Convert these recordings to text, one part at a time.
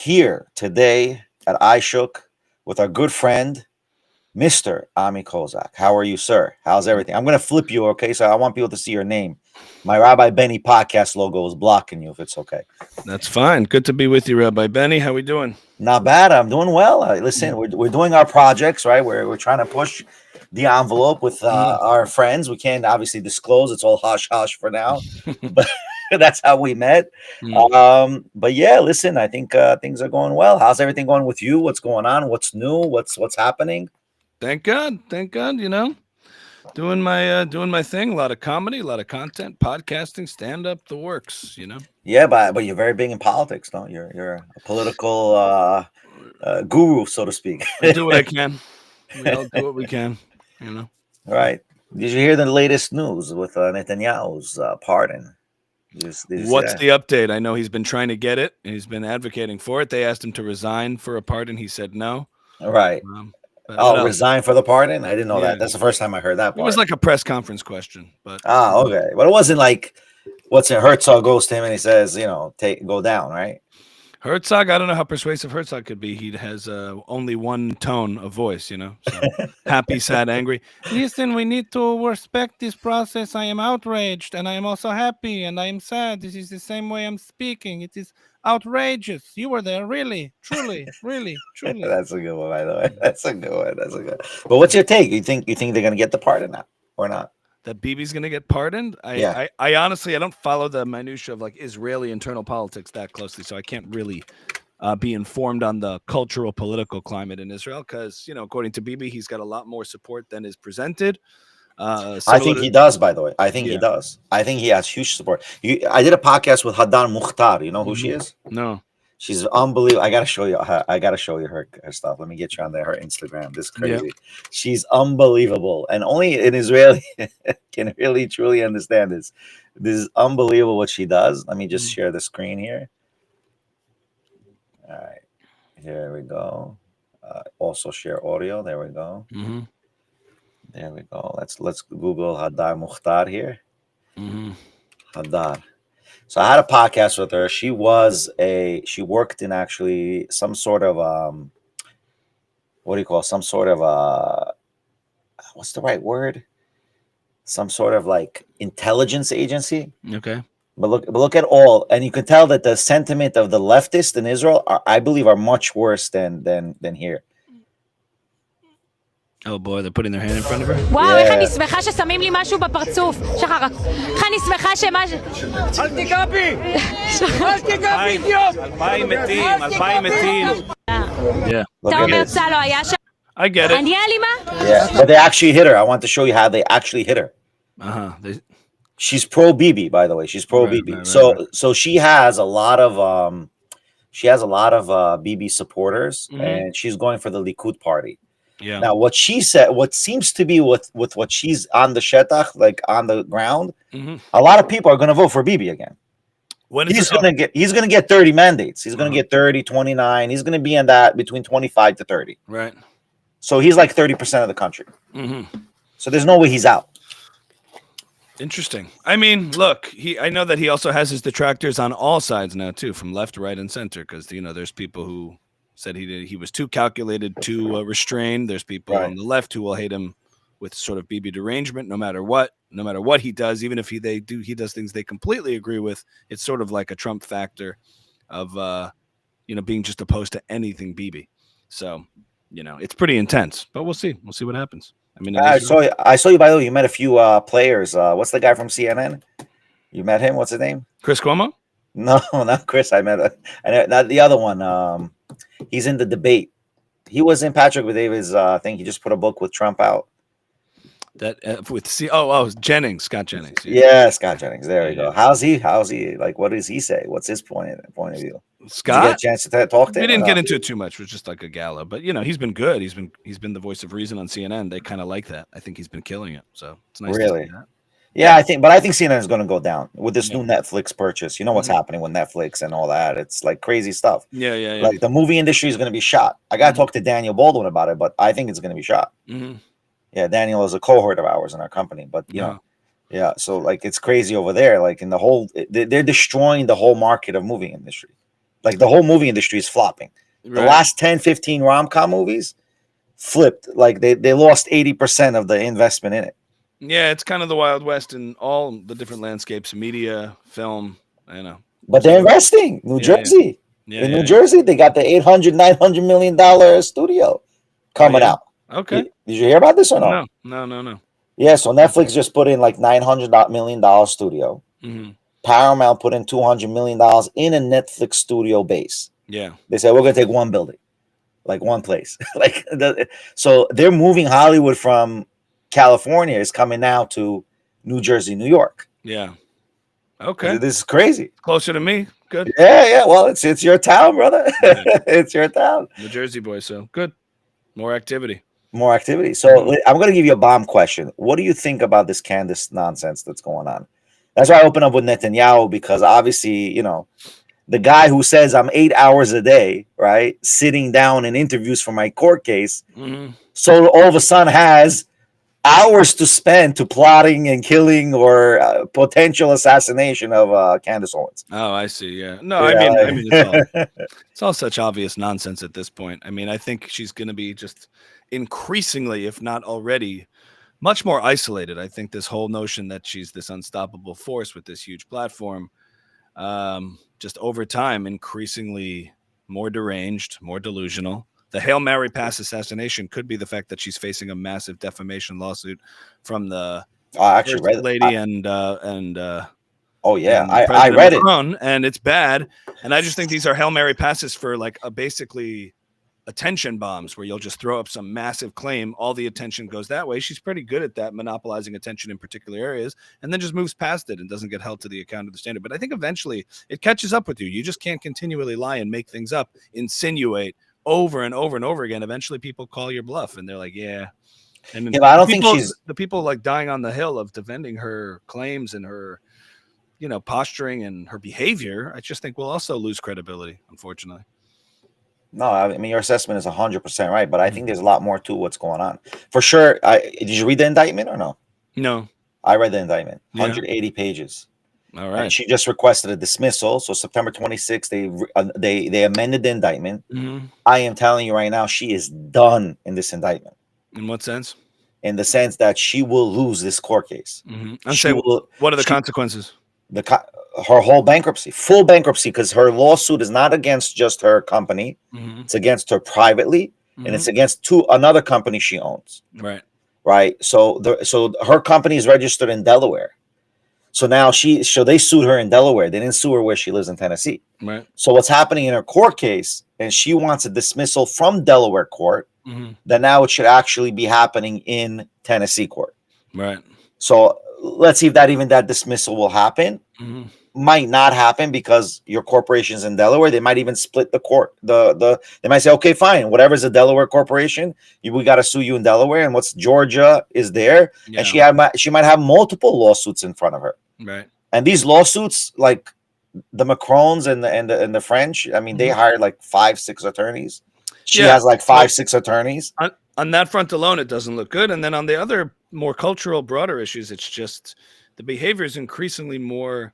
here today at iShook with our good friend, Mr. Ami Kozak. How are you, sir? How's everything? I'm going to flip you, okay? So I want people to see your name. My Rabbi Benny podcast logo is blocking you, if it's okay. That's fine. Good to be with you, Rabbi Benny. How we doing? Not bad. I'm doing well. Listen, we're doing our projects, right? We're trying to push the envelope with our friends. We can't obviously disclose. It's all hush hush for now, but that's how we met. But yeah, listen, I think things are going well. How's everything going with you? What's going on? What's new? What's happening? Thank God. Thank God. Doing my thing. A lot of comedy, a lot of content, podcasting, stand up, the works. Yeah, but you're very big in politics, no? You're a political guru, so to speak. I do what I can. We all do what we can. Right. Did you hear the latest news with Netanyahu's pardon? Did you see What's that? the update? I know he's been trying to get it. He's been advocating for it. They asked him to resign for a pardon. He said no. Right. But what else? Resign for the pardon? I didn't know Yeah. that. That's the first time I heard that It was part. like a press conference question, but Okay. But it wasn't like what's it? Herzog goes to him and he says, go down, right? Herzog, I don't know how persuasive Herzog could be. He has only one tone of voice, So happy, sad, angry. Listen, we need to respect this process. I am outraged, and I am also happy, and I am sad. This is the same way I'm speaking. It is outrageous. You were there, really, truly, really, truly. That's a good one, by the way. That's a good one. That's a good. But what's your take? You think they're gonna get the pardon now or not? That Bibi's going to get pardoned? I honestly, I don't follow the minutia of like Israeli internal politics that closely, so I can't really be informed on the cultural political climate in Israel because, according to Bibi, he's got a lot more support than is presented. I think he does, by the way. I think he does. I think he has huge support. I did a podcast with Hadan Mukhtar. You know who she is? No. She's unbelievable. I gotta show you. I gotta show you her stuff. Let me get you on there. Her Instagram. This is crazy. Yeah. She's unbelievable, and only an Israeli can really truly understand this. This is unbelievable what she does. Let me just share the screen here. All right, here we go. Also share audio. There we go. There we go. Let's Google Hadar Mukhtar here. Hadar. So I had a podcast with her. She worked in actually some sort of what do you call some sort of what's the right word? Some sort of like intelligence agency. Okay. But look at all, and you can tell that the sentiment of the leftists in Israel I believe are much worse than here. Oh boy, they're putting their hand in front of her. וואו, איך אני שמחה ששמים לי משהו בפרצוף. שחר, איך אני שמחה אל תיגע בי! אל תיגע בי, אידיוט! 2,000 מתים. Yeah. אתה אומר צה"ל לא היה שם? I get it. אני אלימה? Yeah, but they actually hit her. I want to show you how they actually hit her. She's pro Bibi, by the way. She's pro Bibi. So she has a lot of Bibi supporters, and she's going for the Likud party. Yeah. Now, what she said, what seems to be with what she's on the shetach, like on the ground, a lot of people are going to vote for Bibi again. He's going to get 30 mandates. He's going to get 30, 29. He's going to be in that between 25 to 30. Right. So he's like 30% of the country. So there's no way he's out. Interesting. I mean, look, I know that he also has his detractors on all sides now too, from left, right, and center, because there's people who said he was too calculated, too restrained. There's people on the left who will hate him with sort of Bibi derangement, no matter what he does, even if he does things they completely agree with. It's sort of like a Trump factor of being just opposed to anything Bibi. So it's pretty intense, but we'll see. We'll see what happens. I mean, I saw you. By the way, you met a few players. What's the guy from CNN? You met him? What's his name? Chris Cuomo? No, not Chris. I met not the other one. He's in the debate. He was in Patrick David's thing. He just put a book with Trump out. That Jennings, Scott Jennings. Yeah, Scott Jennings. There we go. How's he? Like, what does he say? What's his point of view? Scott, did you get a chance to talk to him? We didn't get into it too much. It was just like a gala, but he's been good. He's been the voice of reason on CNN. They kind of like that. I think he's been killing it. So it's nice. Really? To see that. Yeah, I think CNN is going to go down with this new Netflix purchase. You know what's happening with Netflix and all that. It's like crazy stuff. Yeah. Like the movie industry is going to be shot. I got to talk to Daniel Baldwin about it, but I think it's going to be shot. Yeah, Daniel is a cohort of ours in our company, but yeah. So like it's crazy over there. Like in the whole, they're destroying the whole market of movie industry. Like the whole movie industry is flopping. The last 10, 15 rom-com movies flipped. Like they lost 80% of the investment in it. Yeah, it's kind of the Wild West in all the different landscapes, media, film, you know. But they're investing. New Jersey. Yeah, in New Jersey, they got the $800, $900 million studio coming out. Okay. Did you hear about this or no? No. Yeah, so Netflix just put in like $900 million studio. Mm-hmm. Paramount put in $200 million in a Netflix studio base. Yeah. They said, we're going to take one building, like one place. So they're moving Hollywood from California is coming now to New Jersey, New York. Yeah. Okay. This is crazy. Closer to me. Good. Yeah. Well, it's your town, brother. Yeah. It's your town. New Jersey boy. So good. More activity. So I'm going to give you a bomb question. What do you think about this Candace nonsense that's going on? That's why I open up with Netanyahu, because obviously, you know, the guy who says I'm 8 hours a day, right, sitting down in interviews for my court case, so all of a sudden has hours to spend to plotting and killing or potential assassination of Candace Owens. Oh, I see. Yeah. No, yeah, I mean, it's all such obvious nonsense at this point. I mean, I think she's going to be just increasingly, if not already, much more isolated. I think this whole notion that she's this unstoppable force with this huge platform, just over time, increasingly more deranged, more delusional. The Hail Mary pass assassination could be the fact that she's facing a massive defamation lawsuit from the first lady and oh yeah, I read Macron, and it's bad. And I just think these are Hail Mary passes for like basically attention bombs, where you'll just throw up some massive claim, all the attention goes that way. She's pretty good at that, monopolizing attention in particular areas, and then just moves past it and doesn't get held to the account of the standard. But I think eventually it catches up with you. You just can't continually lie and make things up, insinuate over and over and over again. Eventually people call your bluff and they're like, yeah. And I don't think she's the people like dying on the hill of defending her claims and her, you know, posturing and her behavior. I just think we'll also lose credibility, unfortunately. No, I mean, your assessment is 100% right, but I think there's a lot more to what's going on. For sure. Did you read the indictment or no? No. I read the indictment. 180 pages. All right. And she just requested a dismissal. So September 26th, they amended the indictment. I am telling you right now, she is done in this indictment. In what sense? In the sense that she will lose this court case. What are the consequences? Her whole bankruptcy, full bankruptcy, because her lawsuit is not against just her company. It's against her privately, and it's against another company she owns. Right. So her company is registered in Delaware. So now they sued her in Delaware. They didn't sue her where she lives in Tennessee. Right. So what's happening in her court case, and she wants a dismissal from Delaware court, then now it should actually be happening in Tennessee court. Right. So let's see if that dismissal will happen. Might not happen because your corporation's in Delaware. They might even split the court. They might say, okay, fine, whatever's a Delaware corporation, we got to sue you in Delaware, and what's Georgia is there, and she might have multiple lawsuits in front of her. Right. And these lawsuits, like the Macrons and the French, I mean, they hired like 5-6 attorneys. She has like 5-6 attorneys. On that front alone, it doesn't look good. And then on the other more cultural, broader issues, it's just the behavior is increasingly more,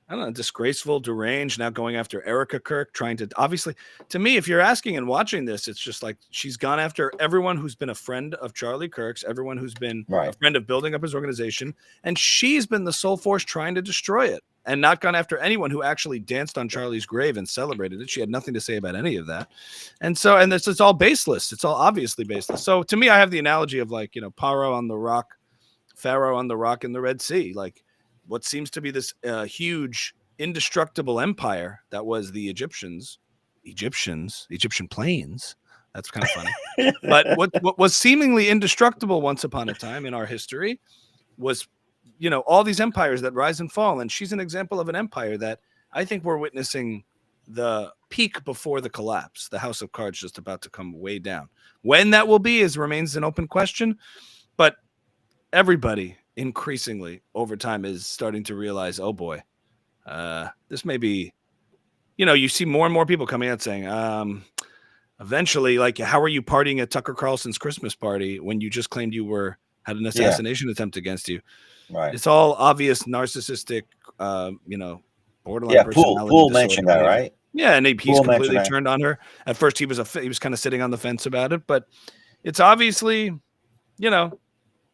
I don't know, disgraceful, deranged, now going after Erica Kirk, trying to, obviously, to me, if you're asking and watching this, it's just like she's gone after everyone who's been a friend of Charlie Kirk's, everyone who's been a friend of building up his organization, and she's been the sole force trying to destroy it, and not gone after anyone who actually danced on Charlie's grave and celebrated it. She had nothing to say about any of that. And this is all baseless. It's all obviously baseless. So to me, I have the analogy of like, you know, Pharaoh on the rock in the Red Sea, like, what seems to be this huge, indestructible empire that was the Egyptian plains. That's kind of funny. But what was seemingly indestructible once upon a time in our history was, you know, all these empires that rise and fall. And she's an example of an empire that I think we're witnessing the peak before the collapse. The house of cards just about to come way down. When that will be remains an open question. But everybody increasingly over time is starting to realize, oh boy, this may be, you know, you see more and more people coming out saying, eventually, like, how are you partying at Tucker Carlson's Christmas party when you just claimed you had an assassination attempt against you? Right. It's all obvious narcissistic, you know, borderline personality. Poole mentioned that, right? Yeah, and he's We'll mention completely that. turned on her. At first, he was kind of sitting on the fence about it, but it's obviously, you know,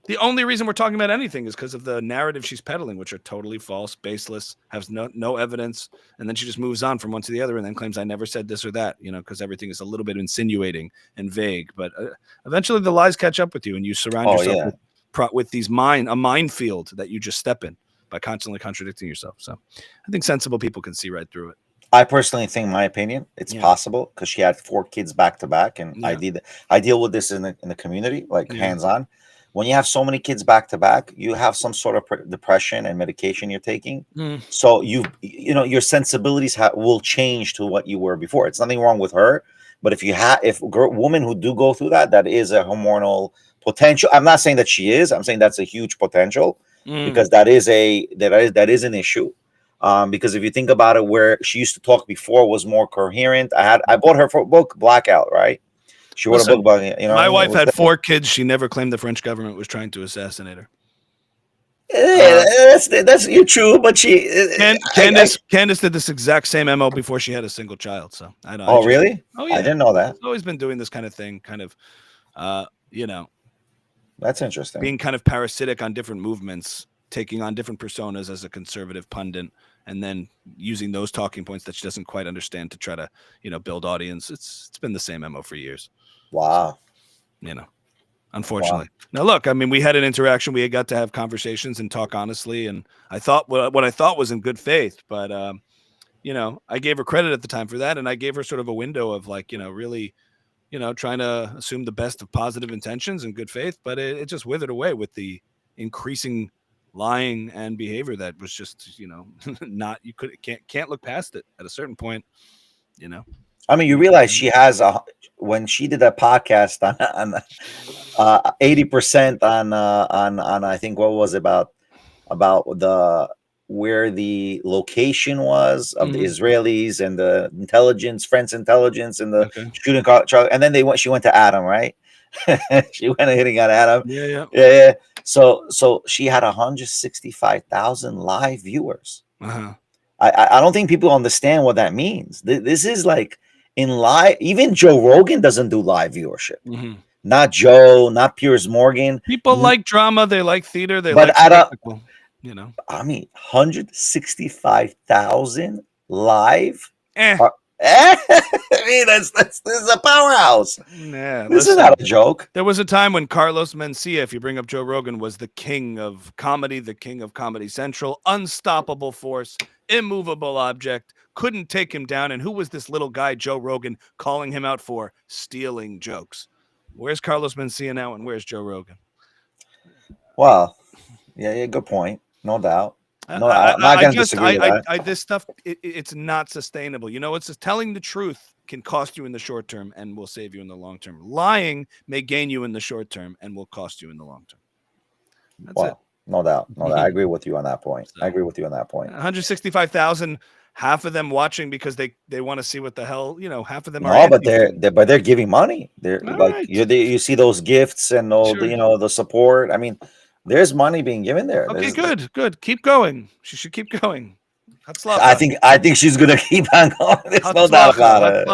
the only reason we're talking about anything is because of the narrative she's peddling, which are totally false, baseless, has no evidence, and then she just moves on from one to the other, and then claims I never said this or that, because everything is a little bit insinuating and vague. But eventually, the lies catch up with you, and you surround yourself with these a minefield that you just step in by constantly contradicting yourself. So, I think sensible people can see right through it. I personally think, my opinion, it's possible because she had 4 kids back to back, and I deal with this in the community, like hands on. When you have so many kids back to back, you have some sort of depression and medication you're taking. So your sensibilities will change to what you were before. It's nothing wrong with her, but if women who do go through that is a hormonal potential. I'm not saying that she is. I'm saying that's a huge potential because that is an issue. Because if you think about it, where she used to talk before was more coherent. I bought her for a book, Blackout, right? She wrote a book about it. My wife had 4 kids. She never claimed the French government was trying to assassinate her. That's true, but Candace did this exact same MO before she had a single child. So I don't. Really? Oh yeah, I didn't know that. She's always been doing this kind of thing, That's interesting. Being kind of parasitic on different movements, taking on different personas as a conservative pundit, and then using those talking points that she doesn't quite understand to try to, build audience. It's been the same MO for years. Wow. Unfortunately. Wow. Now, look, I mean, we had an interaction. We had got to have conversations and talk honestly. And I thought what I thought was in good faith. But, I gave her credit at the time for that. And I gave her sort of a window of really, trying to assume the best of positive intentions and good faith. But it just withered away with the increasing lying and behavior that was just, can't look past it at a certain point, I mean, you realize she has when she did a podcast on 80% on I think what was about where the location was of the Israelis and the French intelligence and the shooting Charlie, and then she went to Adam, right? She went hitting on Adam. Yeah. So she had 165,000 live viewers. I don't think people understand what that means. This is like in live. Even Joe Rogan doesn't do live viewership. Not Joe, not Piers Morgan. People like drama. They like theater. They like spectacle. I mean, 165,000 live. I mean, this is a powerhouse. Yeah, this is not a joke. There was a time when Carlos Mencia, if you bring up Joe Rogan, was the king of comedy, the king of Comedy Central, unstoppable force, immovable object, couldn't take him down. And who was this little guy, Joe Rogan, calling him out for stealing jokes? Where's Carlos Mencia now, and where's Joe Rogan? Well, yeah, good point. No doubt. No, I'm not going to disagree with that. This stuff, it's not sustainable. It's just telling the truth can cost you in the short term and will save you in the long term. Lying may gain you in the short term and will cost you in the long term. That's it. No doubt. I agree with you on that point. 165,000, half of them watching because they want to see what the hell, half of them are. No, but they're giving money. They're like you see those gifts and all the support. I mean, there's money being given there. Okay, good. Keep going. She should keep going. I think she's gonna keep on going. There's no doubt about it.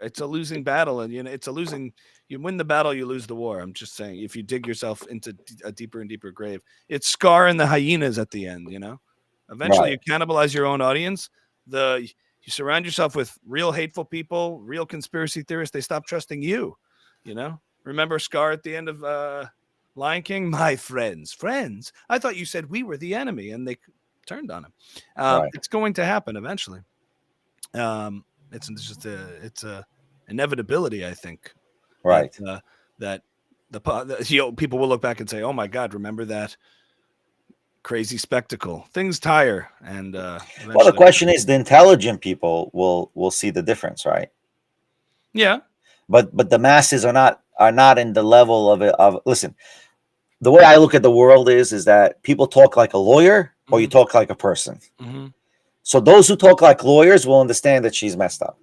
It's a losing battle, and it's a losing. You win the battle, you lose the war. I'm just saying, if you dig yourself into a deeper and deeper grave, it's Scar and the hyenas at the end. Eventually, you cannibalize your own audience. You surround yourself with real hateful people, real conspiracy theorists. They stop trusting you. Remember Scar at the end of Lion King? My friends. I thought you said we were the enemy, and they turned on him. It's going to happen eventually. It's just it's a inevitability, I think. Right. That people will look back and say, "Oh my God, remember that crazy spectacle?" Things tire, and well, the question is, the intelligent people will see the difference, right? Yeah. But the masses are not in the level of it. Listen, the way I look at the world is that people talk like a lawyer or you talk like a person. So those who talk like lawyers will understand that she's messed up.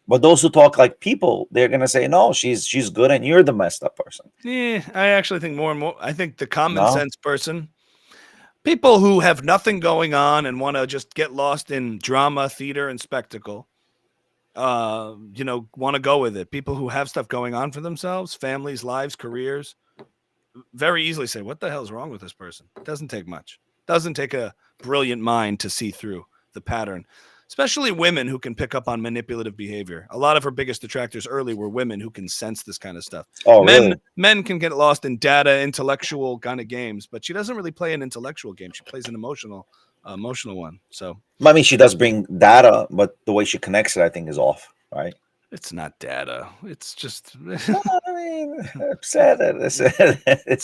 But those who talk like people, they're going to say, no, she's good and you're the messed up person. Yeah, I actually think more and more. I think the common sense person, People who have nothing going on and want to just get lost in drama, theater, and spectacle, want to go with it. People who have stuff going on for themselves, families, lives, careers, very easily say, what the hell's wrong with this person? It doesn't take much. Doesn't take a brilliant mind to see through the pattern, especially women who can pick up on manipulative behavior. A lot of her biggest detractors early were women who can sense this kind of stuff. Oh, really? Men can get lost in data, intellectual kind of games, but she doesn't really play an intellectual game. She plays an emotional one. So, I mean, she does bring data, but the way she connects it, I think, is off, right? it's not data. It's just. I mean, it's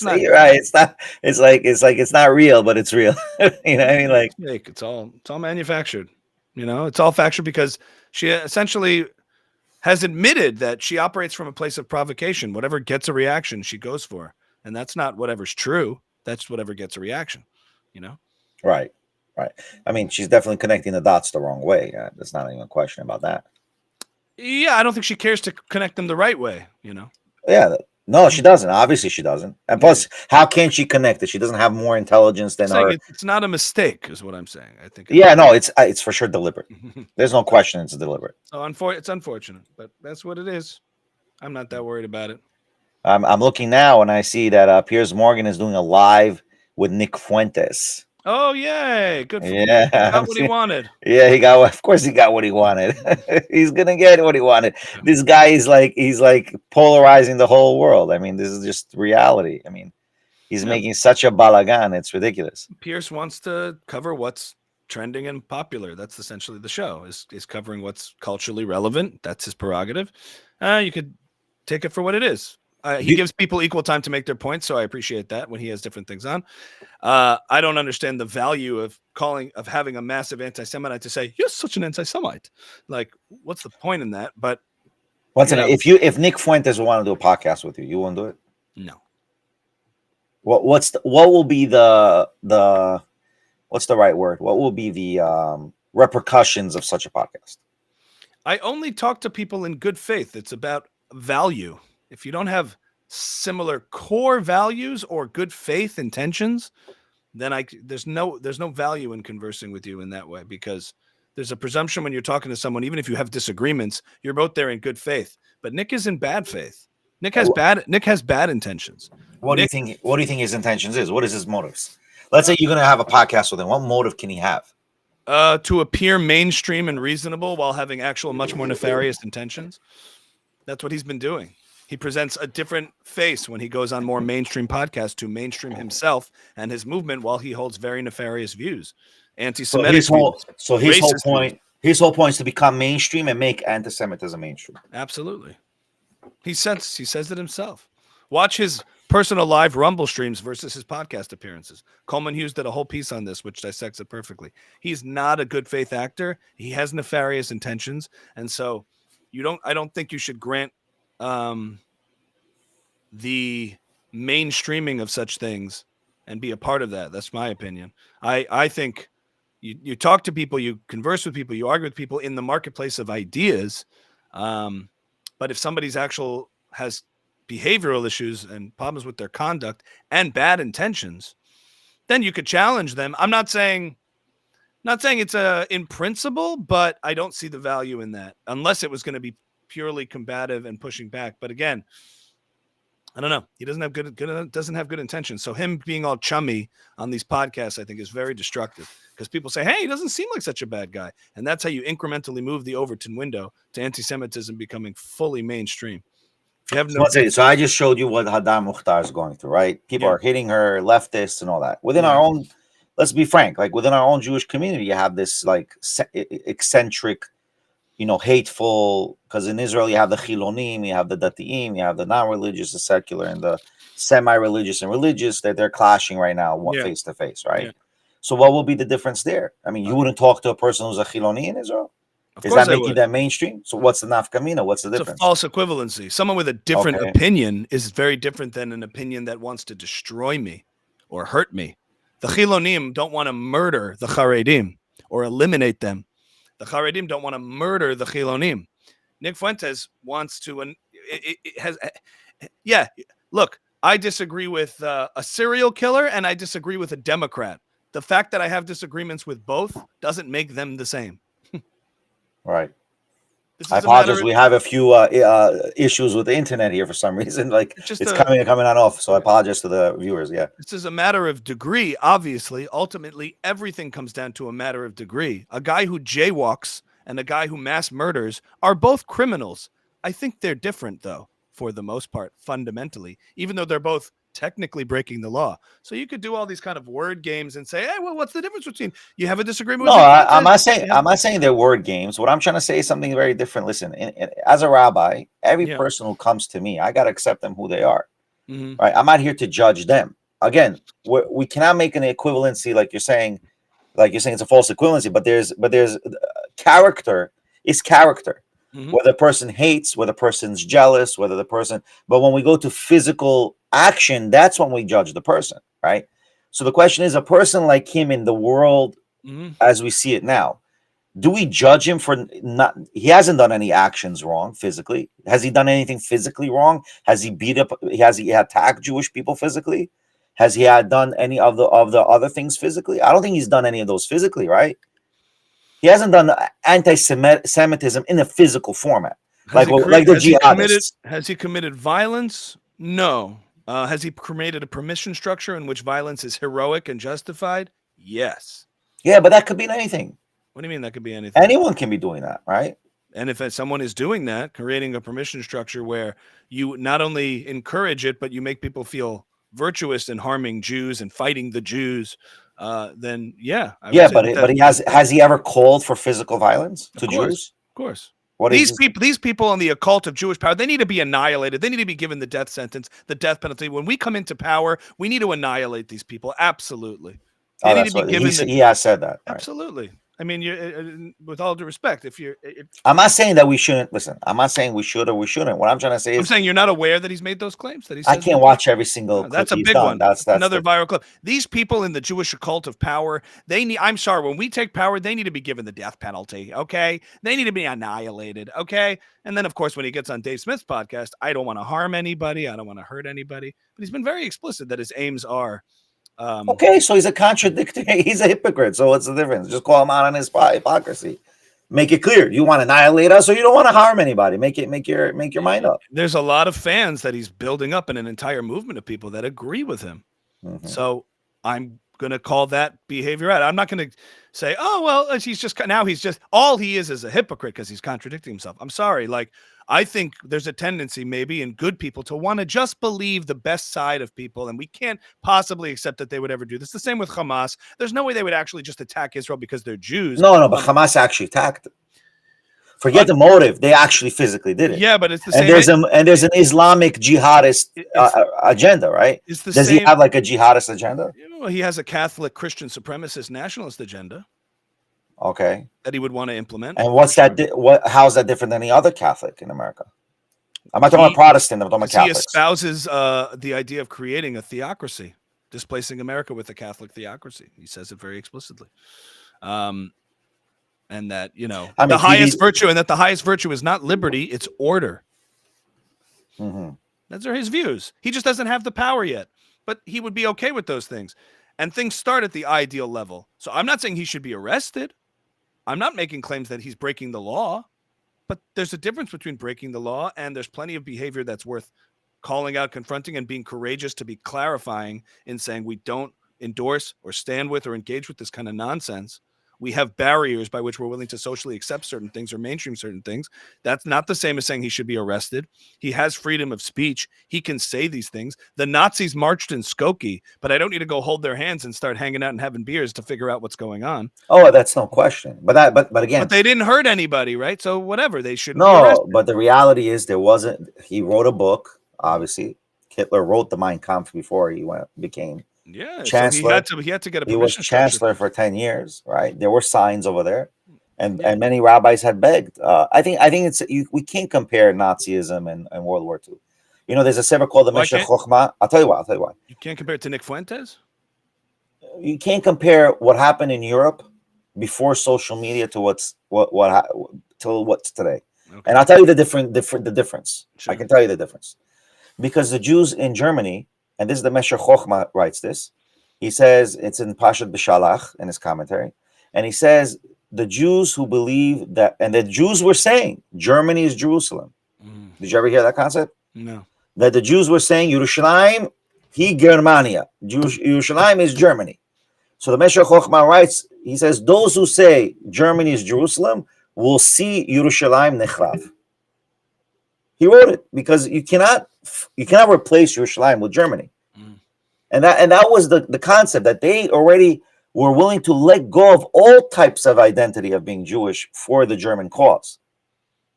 not- you're right. It's not. It's like it's not real, but it's real. You know what I mean? Like, fake. It's all manufactured. It's all factual because she essentially has admitted that she operates from a place of provocation. Whatever gets a reaction, she goes for, and that's not whatever's true. That's whatever gets a reaction. right. I mean, she's definitely connecting the dots the wrong way. There's not even a question about that. Yeah, I don't think she cares to connect them the right way. Yeah. No, she doesn't. Obviously, she doesn't. And plus, how can she connect it? She doesn't have more intelligence than her. It's not a mistake, is what I'm saying. I think. Yeah, no, it's for sure deliberate. There's no question it's deliberate. So it's unfortunate, but that's what it is. I'm not that worried about it. I'm looking now and I see that Piers Morgan is doing a live with Nick Fuentes. Oh, yay. Good for him. Yeah. He got what he wanted. Yeah, of course he got what he wanted. He's gonna get what he wanted. This guy is he's polarizing the whole world. I mean, this is just reality. I mean, he's making such a balagan, it's ridiculous. Pierce wants to cover what's trending and popular. That's essentially the show, is covering what's culturally relevant. That's his prerogative. You could take it for what it is. He gives people equal time to make their points, so I appreciate that when he has different things on. I don't understand the value of having a massive anti-Semite to say, you're such an anti-Semite. Like, what's the point in that? But if Nick Fuentes want to do a podcast with you, you won't do it? No. What will be the what's the right word? What will be the repercussions of such a podcast? I only talk to people in good faith. It's about value. If you don't have similar core values or good faith intentions, then there's no value in conversing with you in that way, because there's a presumption when you're talking to someone, even if you have disagreements, you're both there in good faith. But Nick is in bad faith. Nick has bad intentions. What do you think his intentions is? What is his motives? Let's say you're going to have a podcast with him. What motive can he have? To appear mainstream and reasonable while having actual much more nefarious intentions. That's what he's been doing. He presents a different face when he goes on more mainstream podcasts to mainstream himself and his movement, while he holds very nefarious views, anti-Semitic. His whole point is to become mainstream and make anti-Semitism mainstream. Absolutely, he says it himself. Watch his personal live Rumble streams versus his podcast appearances. Coleman Hughes did a whole piece on this, which dissects it perfectly. He's not a good faith actor. He has nefarious intentions, and so I don't think you should grant the mainstreaming of such things and be a part of that. That's my opinion. I think you talk to people, you converse with people, you argue with people in the marketplace of ideas. But if somebody's has behavioral issues and problems with their conduct and bad intentions, then you could challenge them. I'm not saying it's in principle, but I don't see the value in that unless it was going to be purely combative and pushing back. But again, I don't know. He doesn't have good intentions. So him being all chummy on these podcasts, I think, is very destructive, because people say, hey, he doesn't seem like such a bad guy. And that's how you incrementally move the Overton window to anti-Semitism becoming fully mainstream. If you have so I just showed you what Hadar Mukhtar is going through, right? People are hitting her, leftists and all that. Within our own, let's be frank, within our own Jewish community, you have this eccentric, hateful, because in Israel you have the Chilonim, you have the Datiim, you have the non-religious, the secular, and the semi-religious and religious, that they're clashing right now face to face, right? Yeah. So what will be the difference there? I mean, you wouldn't talk to a person who's a Chiloni in Israel? Is that making that mainstream? So what's the nafkamina? What's the difference? It's a false equivalency. Someone with a different opinion is very different than an opinion that wants to destroy me or hurt me. The Chilonim don't want to murder the Charedim or eliminate them. The Charedim don't want to murder the Chilonim. Nick Fuentes wants to, look, I disagree with a serial killer and I disagree with a Democrat. the fact that I have disagreements with both doesn't make them the same. Right. This I is a matter apologize. of, We have a few issues with the internet here for some reason. Like it's coming and coming on off. So I apologize to the viewers. Yeah. this is a matter of degree. Obviously, ultimately, everything comes down to a matter of degree. A guy who jaywalks and a guy who mass murders are both criminals. I think they're different, though, for the most part, fundamentally, even though they're both technically breaking the law. So you could do all these kind of word games and say, hey, well, what's the difference between you have a disagreement No, with I'm not saying they're word games. What I'm trying to say is something very different. Listen, as a rabbi, every person who comes to me, I got to accept them who they are. Right? I'm not here to judge them. Again, we cannot make an equivalency like you're saying it's a false equivalency. But there's character is character. Whether the person hates, whether the person's jealous, whether the person. But when we go to physical action, that's when we judge the person, right? So the question is, a person like him in the world as we see it now, do we judge him for not? He hasn't done any actions wrong physically. Has he done anything physically wrong? Has he beat up? Has he attacked Jewish people physically? Has he had done any of the other things physically? I don't think he's done any of those physically, right? He hasn't done anti-Semitism in a physical format, like the jihadists. Has he committed violence? No. Has he created a permission structure in which violence is heroic and justified? Yes. Yeah, but that could be anything. What do you mean that could be anything? Anyone can be doing that, right? And if someone is doing that, creating a permission structure where you not only encourage it, but you make people feel virtuous in harming Jews and fighting the Jews, then yeah. But he has he ever called for physical violence to Jews? Of course. These people on the occult of Jewish power, they need to be annihilated. They need to be given the death sentence, the death penalty. When we come into power, we need to annihilate these people. Absolutely. They need to be given he has said that. Absolutely. Right. I mean, with all due respect, I'm not saying that we shouldn't listen. I'm not saying we should or we shouldn't. What I'm trying to say is, I'm saying you're not aware that he's made those claims. That I can't watch every single. Clip that's a big one. That's another viral clip. These people in the Jewish occult of power, they need. I'm sorry, when we take power, they need to be given the death penalty. Okay, they need to be annihilated. Okay, and then of course when he gets on Dave Smith's podcast, I don't want to harm anybody. I don't want to hurt anybody. But he's been very explicit that his aims are. Okay, so he's a contradictory. He's a hypocrite. So what's the difference? Just call him out on his hypocrisy. Make it clear. You want to annihilate us, or you don't want to harm anybody. Make your mind up. There's a lot of fans that he's building up in an entire movement of people that agree with him. So I'm going to call that behavior out. I'm not going to say, oh, well, he's just all he is a hypocrite because he's contradicting himself. I'm sorry. Like, I think there's a tendency maybe in good people to want to just believe the best side of people. And we can't possibly accept that they would ever do this. The same with Hamas. There's no way they would actually just attack Israel because they're Jews. No, but Hamas actually attacked them. Forget the motive; they actually physically did it. Yeah, but it's the same. And there's an Islamic jihadist agenda, right? Does he have like a jihadist agenda? Well, he has a Catholic Christian supremacist nationalist agenda. Okay. That he would want to implement. And what's that? How is that different than any other Catholic in America? I'm not talking about Protestant. I'm talking about Catholics. He espouses the idea of creating a theocracy, displacing America with a Catholic theocracy. He says it very explicitly. And that, the highest virtue is not liberty, it's order. Those are his views. He just doesn't have the power yet, but he would be okay with those things. And things start at the ideal level. So I'm not saying he should be arrested. I'm not making claims that he's breaking the law, but there's a difference between breaking the law and there's plenty of behavior that's worth calling out, confronting, and being courageous to be clarifying in saying we don't endorse or stand with or engage with this kind of nonsense. We have barriers by which we're willing to socially accept certain things or mainstream certain things. That's not the same as saying he should be arrested. He has freedom of speech. He can say these things. The Nazis marched in Skokie, but I don't need to go hold their hands and start hanging out and having beers to figure out what's going on. Oh, that's no question. But again, but they didn't hurt anybody, right? So whatever, they shouldn't. No, but the reality is there wasn't. He wrote a book. Obviously, Hitler wrote the Mein Kampf before he became. Yeah, chancellor. So he had to get a permission. He was chancellor for 10 years, right? There were signs over there, and many rabbis had begged. I think we can't compare Nazism and World War II. There's a sefer called the Meshech Chochmah. I'll tell you why. You can't compare it to Nick Fuentes. You can't compare what happened in Europe before social media to what's today. Okay. And I'll tell you the difference. Sure. I can tell you the difference because the Jews in Germany. And this is the Meshech Chochmah writes this. He says it's in Pashat B'Shalach in his commentary, and he says the Jews who believe that, and the Jews were saying Germany is Jerusalem. Did you ever hear that concept? No. That the Jews were saying Yerushalayim, he Germania. Yerushalayim is Germany. So the Meshech Chochmah writes, he says, those who say Germany is Jerusalem will see Yerushalayim Nechrav. He wrote it because you cannot replace Yerushalayim with Germany. And that was the concept, that they already were willing to let go of all types of identity of being Jewish for the German cause.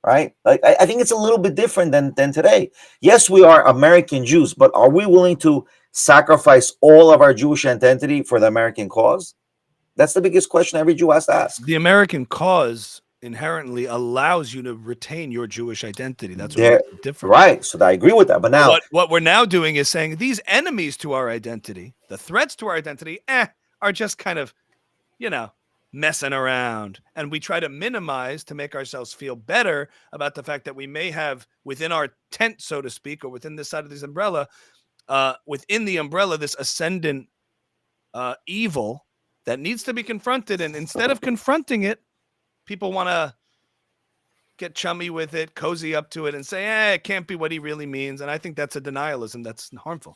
Right? Like I think it's a little bit different than today. Yes, we are American Jews, but are we willing to sacrifice all of our Jewish identity for the American cause? That's the biggest question every Jew has to ask. The American cause inherently allows you to retain your Jewish identity. That's what makes it different. Right. So I agree with that. But now what we're now doing is saying these enemies to our identity, the threats to our identity, are just kind of, messing around. And we try to minimize to make ourselves feel better about the fact that we may have within our tent, so to speak, or within this side of this umbrella, within the umbrella, this ascendant evil that needs to be confronted. And instead of confronting it, people want to get chummy with it, cozy up to it, and say, it can't be what he really means. And I think that's a denialism that's harmful.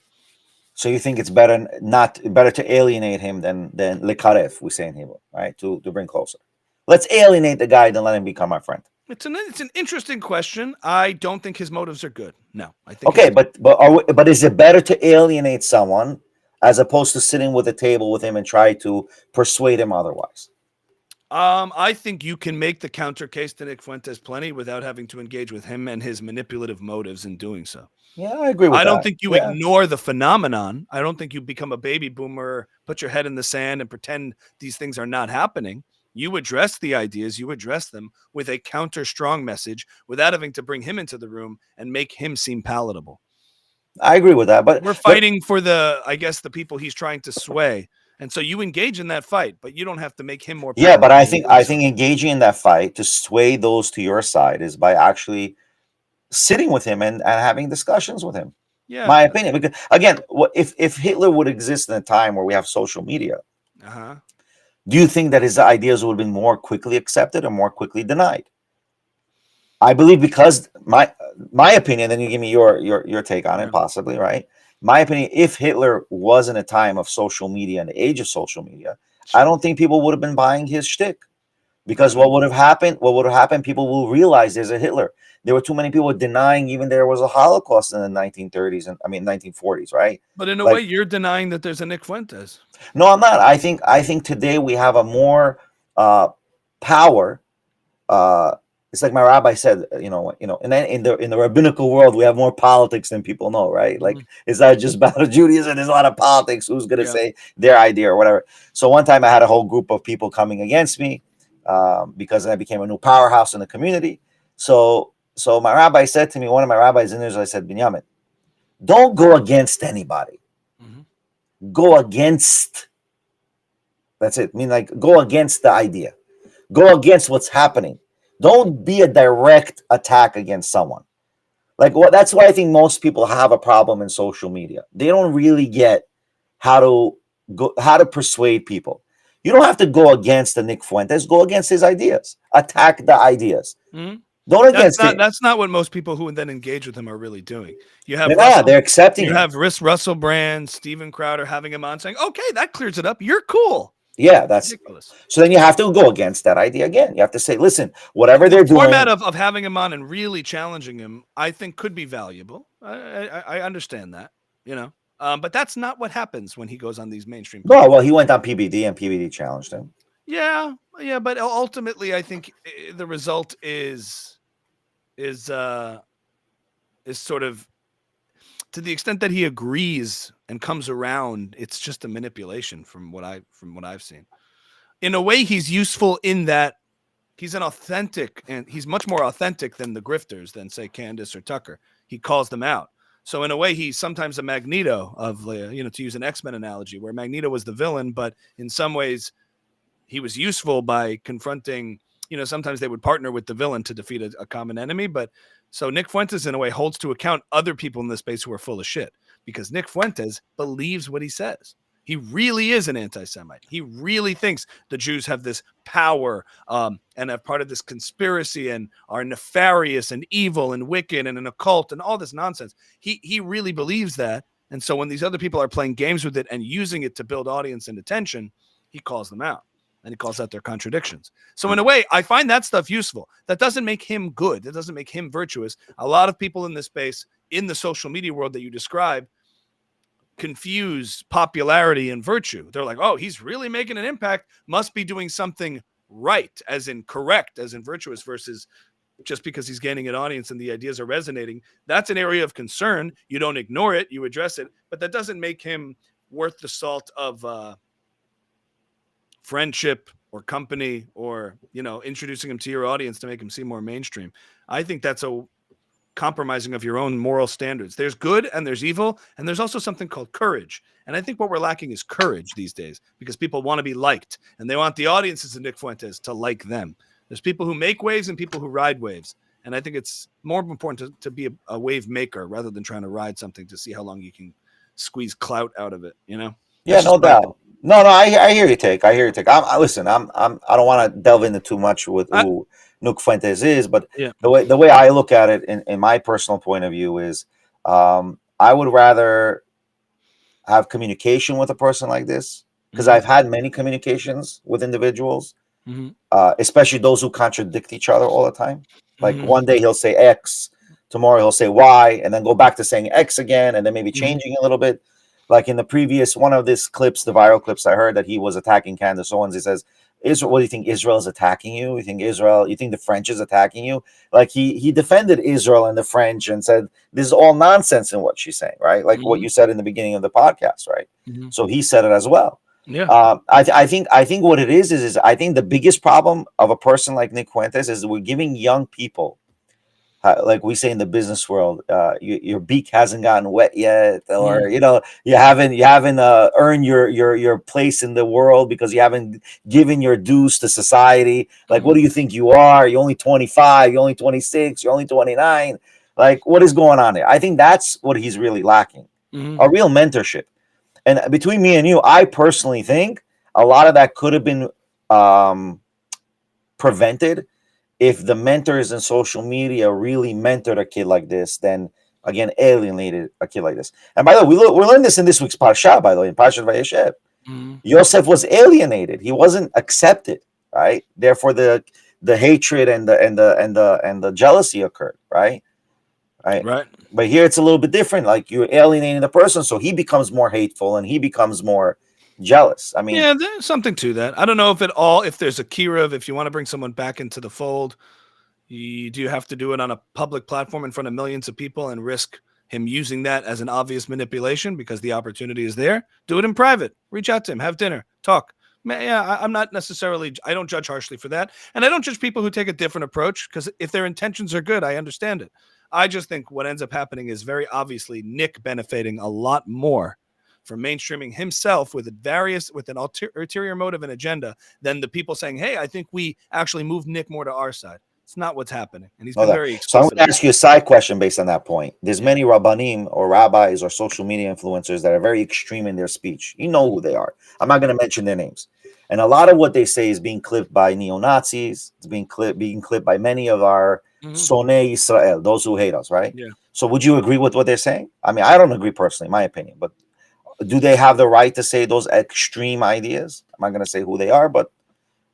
So you think it's better to alienate him than lekaref, we say in Hebrew, right? To bring closer. Let's alienate the guy, then let him become our friend. It's an interesting question. I don't think his motives are good. No, I think. Okay, but is it better to alienate someone as opposed to sitting with a table with him and try to persuade him otherwise? I think you can make the counter case to Nick Fuentes plenty without having to engage with him and his manipulative motives in doing so. Yeah, I agree with that. I don't think you ignore the phenomenon. I don't think you become a baby boomer, put your head in the sand and pretend these things are not happening. You address the ideas, you address them with a counter strong message without having to bring him into the room and make him seem palatable. I agree with that, but we're fighting for the people he's trying to sway. And so you engage in that fight, but you don't have to make him more. Yeah, but I think engaging in that fight to sway those to your side is by actually sitting with him and having discussions with him. Yeah, my opinion. Because again, if Hitler would exist in a time where we have social media, do you think that his ideas would have been more quickly accepted or more quickly denied? I believe, because my opinion. Then you give me your take on it, possibly, right? My opinion, if Hitler was in a time of social media and the age of social media, I don't think people would have been buying his shtick. Because what would have happened? People will realize there's a Hitler. There were too many people denying even there was a Holocaust in the 1930s and 1940s, right? But in a way, you're denying that there's a Nick Fuentes. No, I'm not. I think today we have a more power. It's like my rabbi said, in the rabbinical world, we have more politics than people know, right? Like, it's not just about Judaism. There's a lot of politics. Who's going to say their idea or whatever? So one time I had a whole group of people coming against me because I became a new powerhouse in the community. So my rabbi said to me, one of my rabbis in Israel, I said, Binyamin, don't go against anybody. Go against. That's it. I mean, like, go against the idea. Go against what's happening. Don't be a direct attack against someone. That's why I think most people have a problem in social media. They don't really get how to persuade people. You don't have to go against the Nick Fuentes. Go against his ideas. Attack the ideas. Don't against it. That's not what most people who then engage with him are really doing. You have they're accepting. You have Russell Brand, Steven Crowder having him on saying, "Okay, that clears it up. You're cool." Yeah, that's ridiculous. So then you have to go against that idea again. You have to say, listen, whatever they're doing. The format of having him on and really challenging him, I think, could be valuable. I understand that, but that's not what happens when he goes on these mainstream. No, well, he went on PBD and PBD challenged him. Yeah, but ultimately, I think the result is sort of, to the extent that he agrees and comes around, it's just a manipulation from what I've seen. In a way, he's useful in that he's he's much more authentic than the grifters than, say, Candace or Tucker. He calls them out. So in a way, he's sometimes a Magneto of, to use an X-Men analogy, where Magneto was the villain, but in some ways he was useful by confronting, sometimes they would partner with the villain to defeat a common enemy. But so Nick Fuentes, in a way, holds to account other people in the space who are full of shit, because Nick Fuentes believes what he says. He really is an anti-Semite. He really thinks the Jews have this power and are part of this conspiracy and are nefarious and evil and wicked and an occult and all this nonsense. He really believes that. And so when these other people are playing games with it and using it to build audience and attention, he calls them out. And he calls out their contradictions. So in a way, I find that stuff useful. That doesn't make him good. That doesn't make him virtuous. A lot of people in this space, in the social media world that you describe, confuse popularity and virtue. They're like, oh, he's really making an impact, must be doing something right, as in correct, as in virtuous, versus just because he's gaining an audience and the ideas are resonating. That's an area of concern. You don't ignore it, you address it, but that doesn't make him worth the salt of friendship or company, or, you know, introducing him to your audience to make him seem more mainstream. I think that's a compromising of your own moral standards. There's good and there's evil, and there's also something called courage. And I think what we're lacking is courage these days, because people want to be liked and they want the audiences of Nick Fuentes to like them. There's people who make waves and people who ride waves. And I think it's more important to be a wave maker rather than trying to ride something to see how long you can squeeze clout out of it, you know? Yeah, no doubt. No, I hear you, Take. I hear you, Take. Listen. I don't want to delve into too much with who Nick Fuentes is, but the way I look at it, in my personal point of view, is I would rather have communication with a person like this, because I've had many communications with individuals, especially those who contradict each other all the time. Like one day he'll say X, tomorrow he'll say Y, and then go back to saying X again, and then maybe changing a little bit. Like in the previous one of these clips, the viral clips, I heard that he was attacking Candace Owens. He says, Israel, what do you think? Israel is attacking you? You think the French is attacking you? Like he defended Israel and the French and said, this is all nonsense in what she's saying, right? Like what you said in the beginning of the podcast, right? So he said it as well. Yeah. I think what it is I think the biggest problem of a person like Nick Fuentes is that we're giving young people, like we say in the business world, your beak hasn't gotten wet yet, or you haven't earned your place in the world because you haven't given your dues to society. Like, what do you think you are? You're only 25, you're only 26, you're only 29. Like, what is going on there? I think that's what he's really lacking, a real mentorship. And between me and you, I personally think a lot of that could have been prevented if the mentors in social media really mentored a kid like this, then again alienated a kid like this. And by the way, we learned this in this week's Parsha, by the way, in Parshat Vayeshev. Yosef was alienated; he wasn't accepted, right? Therefore, the hatred and the jealousy occurred, right? Right. But here it's a little bit different. Like, you're alienating the person, so he becomes more hateful and he becomes more jealous. I mean, yeah, there's something to that. I don't know if there's a kiruv, if you want to bring someone back into the fold, do you have to do it on a public platform in front of millions of people and risk him using that as an obvious manipulation because the opportunity is there? Do it in private. Reach out to him, have dinner, talk. Yeah, I'm not necessarily, I don't judge harshly for that. And I don't judge people who take a different approach, because if their intentions are good, I understand it. I just think what ends up happening is very obviously Nick benefiting a lot more from mainstreaming himself with an ulterior motive and agenda than the people saying, hey, I think we actually moved Nick more to our side. It's not what's happening. And he's been very explicit. So I'm going to ask you a side question based on that point. There's many rabbanim or rabbis or social media influencers that are very extreme in their speech. You know who they are. I'm not going to mention their names. And a lot of what they say is being clipped by neo-Nazis. It's being clipped by many of our Sonei Israel, those who hate us, right? Yeah. So would you agree with what they're saying? I mean, I don't agree personally, in my opinion, but do they have the right to say those extreme ideas? I'm not going to say who they are, but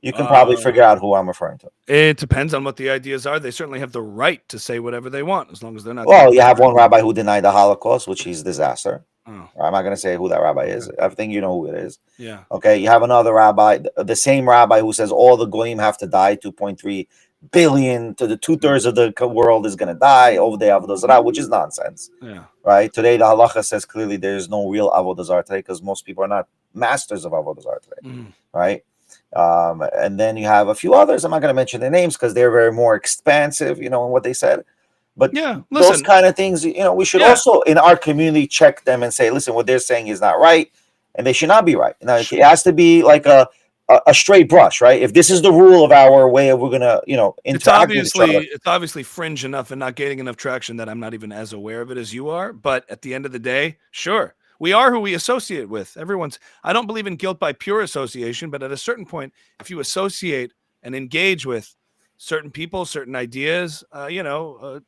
you can probably figure out who I'm referring to. It depends on what the ideas are. They certainly have the right to say whatever they want, as long as they're not. Well, you have one rabbi who denied the Holocaust, which is a disaster. I'm not going to say who that rabbi is. I think you know who it is. Yeah. Okay. You have another rabbi, the same rabbi who says all the goyim have to die. 2.3 billion to the 2/3 of the world is going to die over the avodah zarah, which is nonsense. Yeah. Right. Today, the halacha says clearly there is no real avodah zarah today, because most people are not masters of avodah zarah today. Right. And then you have a few others. I'm not going to mention their names because they're very more expansive, in what they said. But those kind of things, we should also in our community check them and say, listen, what they're saying is not right, and they should not be right. It has to be like a straight brush, right? If this is the rule of our way of we're gonna, interact with each other. It's obviously fringe enough and not gaining enough traction that I'm not even as aware of it as you are. But at the end of the day, sure, We are who we associate with. I don't believe in guilt by pure association, but at a certain point, if you associate and engage with certain people, certain ideas, that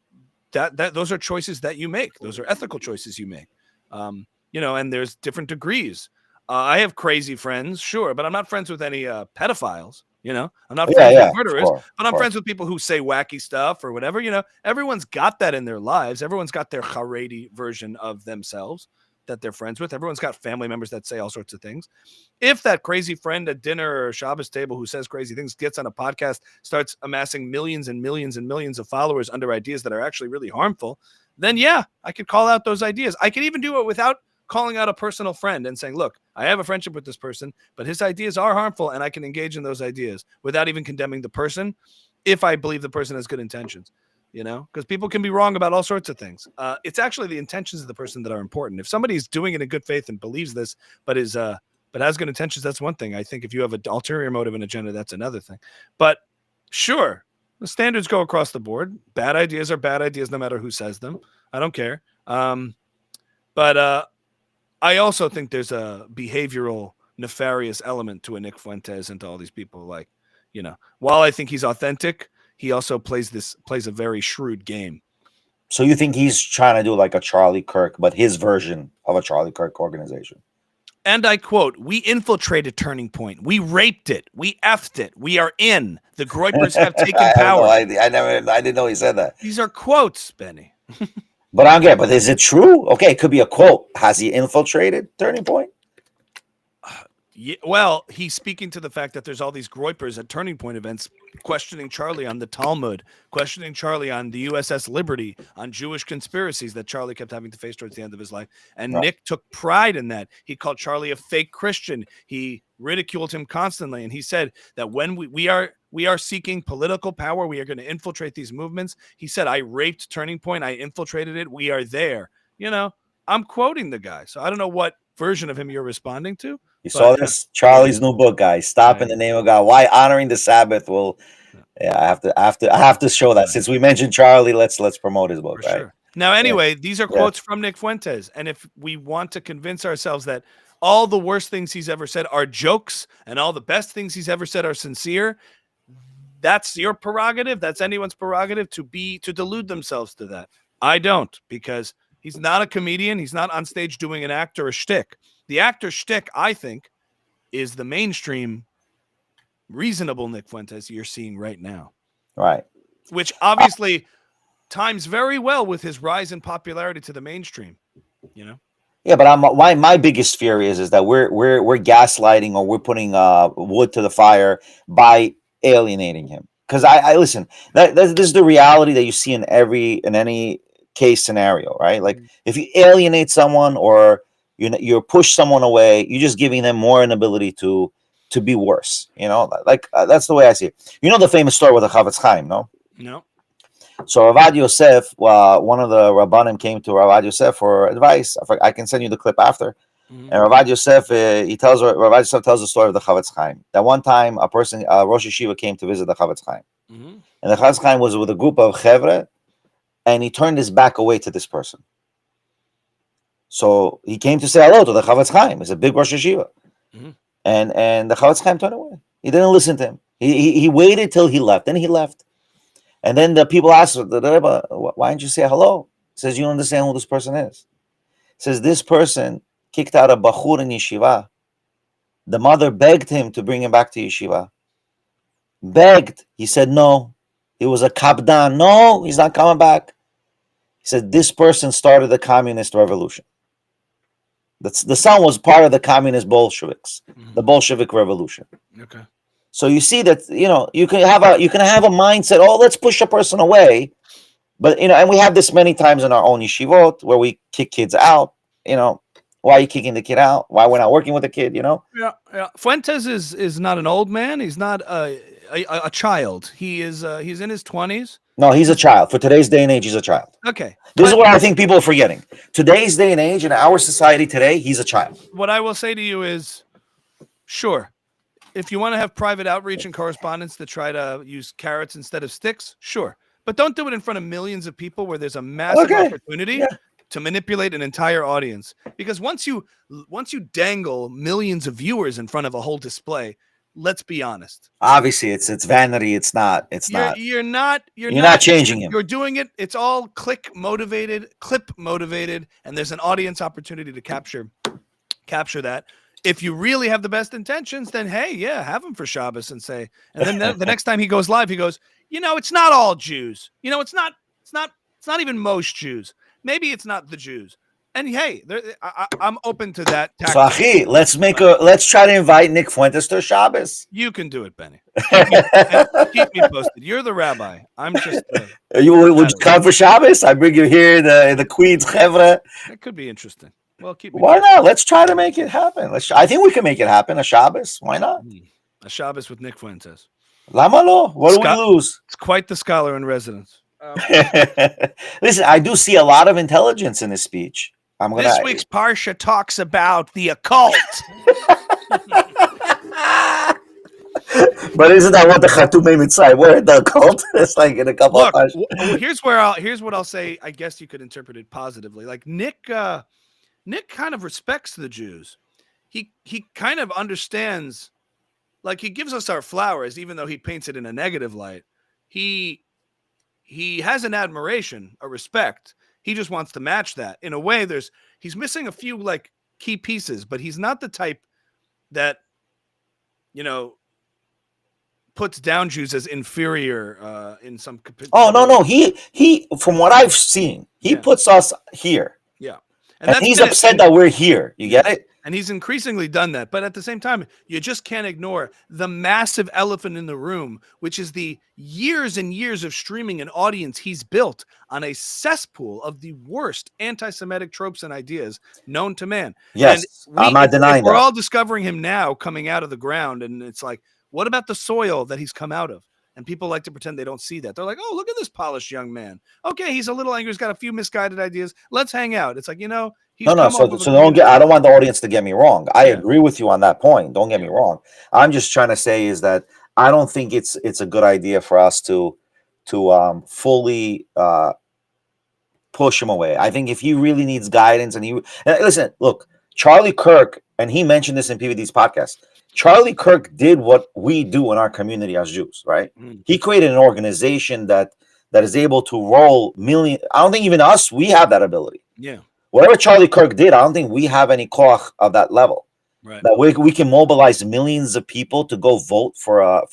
those are choices that you make. Those are ethical choices you make. And there's different degrees. I have crazy friends, sure, but I'm not friends with any pedophiles. I'm not friends with murderers, but I'm friends with people who say wacky stuff or whatever. Everyone's got that in their lives. Everyone's got their Haredi version of themselves that they're friends with. Everyone's got family members that say all sorts of things. If that crazy friend at dinner or Shabbos table who says crazy things gets on a podcast, starts amassing millions and millions and millions of followers under ideas that are actually really harmful, then yeah, I could call out those ideas. I could even do it without calling out a personal friend and saying, look, I have a friendship with this person, but his ideas are harmful and I can engage in those ideas without even condemning the person if I believe the person has good intentions, because people can be wrong about all sorts of things. It's actually the intentions of the person that are important. If somebody's doing it in good faith and believes this, but has good intentions, that's one thing. I think if you have an ulterior motive and agenda, that's another thing. But sure, the standards go across the board. Bad ideas are bad ideas no matter who says them. I don't care. But I also think there's a behavioral nefarious element to a Nick Fuentes and to all these people. Like, while I think he's authentic, he also plays a very shrewd game. So you think he's trying to do like a Charlie Kirk, but his version of a Charlie Kirk organization? And I quote, "We infiltrated Turning Point. We raped it. We effed it. We are in. The Groypers have taken power." I didn't know he said that. These are quotes, Benny. But I don't get. But is it true? Okay, it could be a quote. Has he infiltrated Turning Point? Yeah, well, he's speaking to the fact that there's all these Groypers at Turning Point events questioning Charlie on the Talmud, questioning Charlie on the USS Liberty, on Jewish conspiracies that Charlie kept having to face towards the end of his life. And Nick took pride in that. He called Charlie a fake Christian. He ridiculed him constantly. And he said that when we are seeking political power, we are going to infiltrate these movements. He said, I raped Turning Point. I infiltrated it. We are there. I'm quoting the guy. So I don't know what version of him you're responding to. You saw this? Charlie's new book, guys. Stop in the name of God. Why honoring the Sabbath will. Yeah, I have to show that. Since we mentioned Charlie, let's promote his book. Right? Sure. Now, anyway, these are quotes from Nick Fuentes. And if we want to convince ourselves that all the worst things he's ever said are jokes and all the best things he's ever said are sincere, that's your prerogative. That's anyone's prerogative to delude themselves to that. I don't, because he's not a comedian. He's not on stage doing an act or a shtick. The actor shtick, I think, is the mainstream reasonable Nick Fuentes you're seeing right now. Right. Which obviously times very well with his rise in popularity to the mainstream, Yeah, but my biggest fear is that we're gaslighting or we're putting wood to the fire by alienating him. Because I listen, this is the reality that you see in any case scenario, right? Like if you alienate someone or you push someone away, you're just giving them more an ability to be worse. That's the way I see it. The famous story with the Chavetz Chaim, no? No. So Ravad Yosef, one of the Rabbanim came to Ravad Yosef for advice. I can send you the clip after. Mm-hmm. And Ravad Yosef, Ravad Yosef tells the story of the Chavetz Chaim. That one time, a person, Rosh Yeshiva, came to visit the Chavetz Chaim, and the Chavetz Chaim was with a group of chevre, and he turned his back away to this person. So he came to say hello to the Chavetz Chaim. It's a big Rosh Yeshiva. Mm-hmm. And the Chavetz Chaim turned away. He didn't listen to him. He waited till he left. Then he left. And then the people asked, the Rebbe, why didn't you say hello? He says, you don't understand who this person is. He says, this person kicked out a Bachur in Yeshiva. The mother begged him to bring him back to Yeshiva. Begged. He said no. He was a Kabdan. No, he's not coming back. He said, this person started the communist revolution. The son was part of the communist Bolsheviks, the Bolshevik revolution. Okay. So you see that you can have a mindset. Oh, let's push a person away, but and we have this many times in our own yeshivot where we kick kids out. Why are you kicking the kid out? Why we're not working with the kid? Yeah. Fuentes is not an old man. He's not a child. He's in his 20s. No, he's a child. For today's day and age, he's a child. Okay. This is what I think people are forgetting. Today's day and age, in our society today, he's a child. What I will say to you is, sure, if you want to have private outreach and correspondence to try to use carrots instead of sticks, sure. But don't do it in front of millions of people where there's a massive opportunity to manipulate an entire audience. Because once you dangle millions of viewers in front of a whole display, let's be honest. Obviously, it's vanity. It's not. You're not changing him. You're doing it. It's all clip motivated, and there's an audience opportunity to capture that. If you really have the best intentions, then hey, yeah, have him for Shabbos and say, and then the next time he goes live, he goes, it's not all Jews. It's not even most Jews. Maybe it's not the Jews. And hey, I'm open to that. So, Achi, let's try to invite Nick Fuentes to Shabbos. You can do it, Benny. Keep me posted. You're the rabbi. I'm just. Would you come for Shabbos? I bring you here in the Queens Chevra. It could be interesting. Well, why not? Let's try to make it happen. I think we can make it happen. A Shabbos. Why not? A Shabbos with Nick Fuentes. Lama lo? What do we lose? It's quite the scholar in residence. Listen, I do see a lot of intelligence in his speech. This week's Parsha talks about the occult. But isn't that what the Chatumei Mitzrayim were? The occult? It's like in a couple of times. Here's what I'll say. I guess you could interpret it positively. Like Nick kind of respects the Jews. He kind of understands, like he gives us our flowers, even though he paints it in a negative light. He has an admiration, a respect. He just wants to match that. In a way, he's missing a few like key pieces, but he's not the type that, puts down Jews as inferior in some. Oh no! He from what I've seen, he puts us here. Yeah. And he's upset that we're here. You get it? And he's increasingly done that. But at the same time, you just can't ignore the massive elephant in the room, which is the years and years of streaming and audience he's built on a cesspool of the worst anti-Semitic tropes and ideas known to man. Yes, I'm not denying that. We're all discovering him now coming out of the ground. And it's like, what about the soil that he's come out of? And people like to pretend they don't see that. They're like, oh, look at this polished young man. Okay, he's a little angry. He's got a few misguided ideas. Let's hang out. It's like, he's no. So I don't want the audience to get me wrong. I agree with you on that point. Don't get me wrong. I'm just trying to say is that I don't think it's a good idea for us to fully push him away. I think if he really needs guidance and listen, look, Charlie Kirk, and he mentioned this in PVD's podcast. Charlie Kirk did what we do in our community as Jews, right? He created an organization that is able to roll million. I don't think even us, we have that ability. Yeah. Whatever Charlie Kirk did, I don't think we have any koach of that level. Right. That we can mobilize millions of people to go vote for a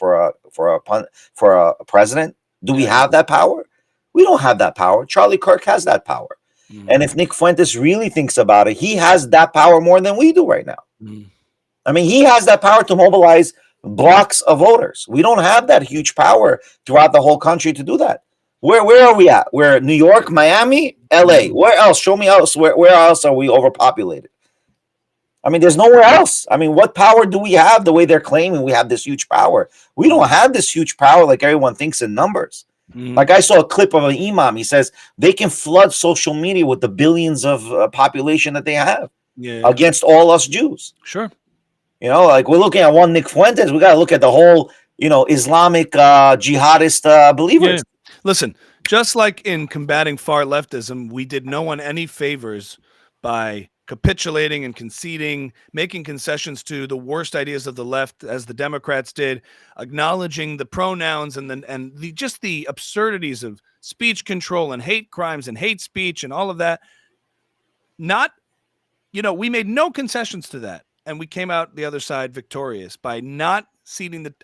president. Do we have that power? We don't have that power. Charlie Kirk has that power. And if Nick Fuentes really thinks about it, he has that power more than we do right now. I mean, he has that power to mobilize blocks of voters. We don't have that huge power throughout the whole country to do that. Where are we at? We're New York, Miami, LA. Where else? Show me else. Where else are we overpopulated? I mean, there's nowhere else. I mean, what power do we have the way they're claiming we have this huge power? We don't have this huge power like everyone thinks in numbers. Like I saw a clip of an imam. He says they can flood social media with the billions of population that they have against all us Jews. Sure. Like we're looking at one Nick Fuentes. We got to look at the whole, Islamic jihadist believers. Yeah. Listen, just like in combating far leftism, we did no one any favors by capitulating and conceding, making concessions to the worst ideas of the left, as the Democrats did, acknowledging the pronouns and the absurdities of speech control and hate crimes and hate speech and all of that. We made no concessions to that. And we came out the other side victorious by not ceding the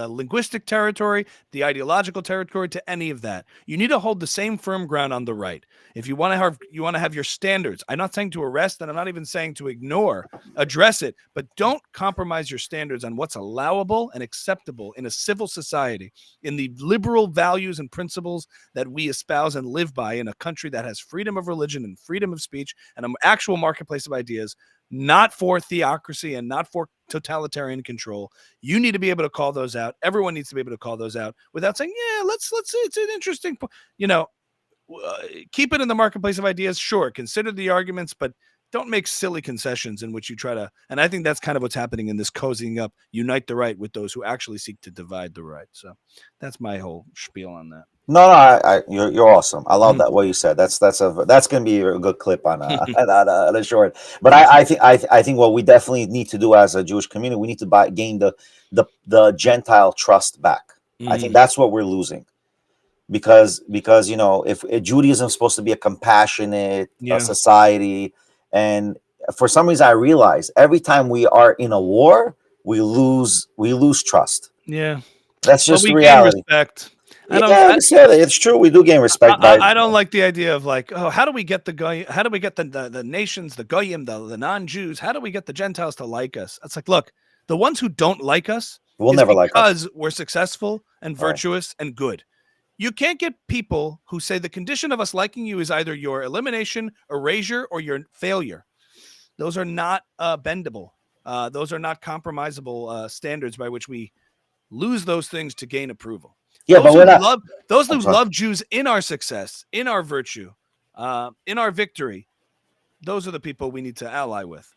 linguistic territory, the ideological territory to any of that. You need to hold the same firm ground on the right. If you want to have your standards, I'm not saying to arrest, and I'm not even saying to ignore, address it, but don't compromise your standards on what's allowable and acceptable in a civil society, in the liberal values and principles that we espouse and live by in a country that has freedom of religion and freedom of speech and an actual marketplace of ideas. Not for theocracy and not for totalitarian control. You need to be able to call those out. Everyone needs to be able to call those out without saying, yeah, let's see. It's an interesting, keep it in the marketplace of ideas. Sure. Consider the arguments, but don't make silly concessions in which you try to. And I think that's kind of what's happening in this cozying up, unite the right with those who actually seek to divide the right. So that's my whole spiel on that. No, you're awesome. I love that what you said. That's gonna be a good clip on on a short. But I think what we definitely need to do as a Jewish community, we need to gain the Gentile trust back. I think that's what we're losing because if Judaism is supposed to be a compassionate society, and for some reason I realize every time we are in a war, we lose trust. Yeah, That's just we the gain reality. respect. It's true. We do gain respect. I don't like the idea of like, oh, how do we get the nations, the goyim, the non-Jews? How do we get the Gentiles to like us? It's like, look, the ones who don't like us will never like us because we're successful and virtuous and good. You can't get people who say the condition of us liking you is either your elimination, erasure, or your failure. Those are not bendable. Those are not compromisable standards by which we lose those things to gain approval. Yeah, those but those who love Jews in our success, in our virtue, in our victory, those are the people we need to ally with.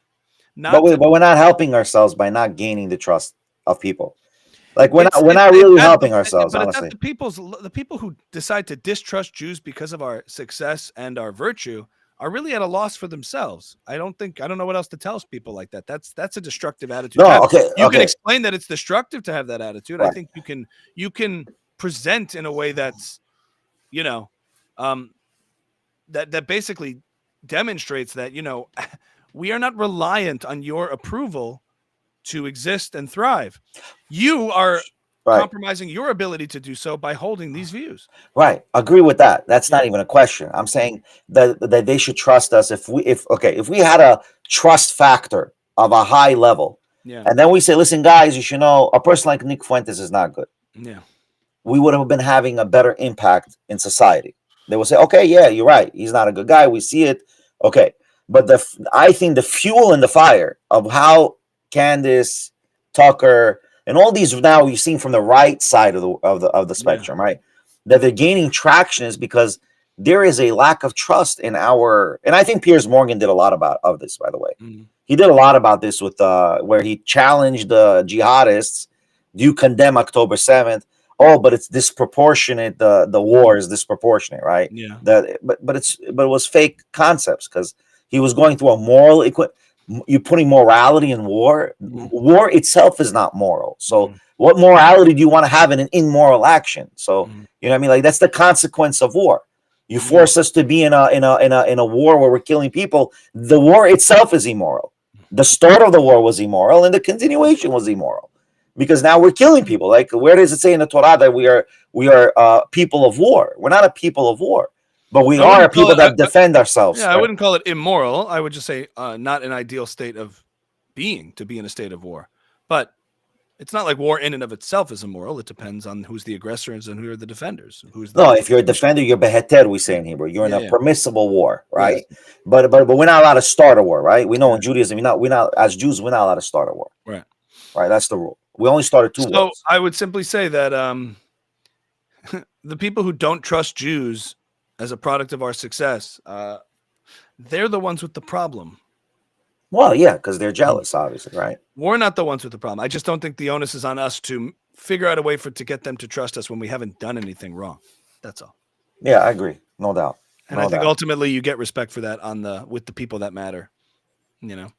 But we're not helping ourselves by not gaining the trust of people. Like we're not really helping ourselves, but honestly. The people who decide to distrust Jews because of our success and our virtue are really at a loss for themselves. I don't know what else to tell people like that. That's a destructive attitude. No, okay. You can explain that it's destructive to have that attitude. Right. I think you can present in a way that's, that basically demonstrates that, we are not reliant on your approval to exist and thrive. You are compromising your ability to do so by holding these views. Right. Agree with that. That's not even a question. I'm saying that they should trust us if we had a trust factor of a high level. Yeah. And then we say, listen, guys, you should know a person like Nick Fuentes is not good. Yeah. We would have been having a better impact in society. They will say, okay, yeah, you're right. He's not a good guy. We see it. Okay. But I think the fuel and the fire of how Candace, Tucker, and all these now we've seen from the right side of the spectrum, right? That they're gaining traction is because there is a lack of trust in our. And I think Piers Morgan did a lot of this, by the way. He did a lot about this with where he challenged the jihadists. Do you condemn October 7th? Oh, but it's disproportionate. The war is disproportionate, right? Yeah. But it was fake concepts because he was going through a moral you're putting morality in war. War itself is not moral. So what morality do you want to have in an immoral action? So you know what I mean? Like that's the consequence of war. You force us to be in a war where we're killing people. The war itself is immoral. The start of the war was immoral, and the continuation was immoral because now we're killing people. Like where does it say in the Torah that we are people of war? We're not a people of war. But we are people that defend ourselves. Yeah, right? I wouldn't call it immoral. I would just say not an ideal state of being to be in a state of war. But it's not like war in and of itself is immoral. It depends on who's the aggressors and who are the defenders. If you're a defender, you're beheter, we say in Hebrew. You're in a permissible war, right? Yes. But we're not allowed to start a war, right? We know in Judaism, we're not as Jews, we're not allowed to start a war. Right. Right. That's the rule. We only started 2 wars. So I would simply say that the people who don't trust Jews as a product of our success, they're the ones with the problem. Well, yeah, because they're jealous, obviously, right? We're not the ones with the problem. I just don't think the onus is on us to figure out a way to get them to trust us when we haven't done anything wrong. That's all. Yeah, I agree. No doubt. And I think ultimately you get respect for that with the people that matter, and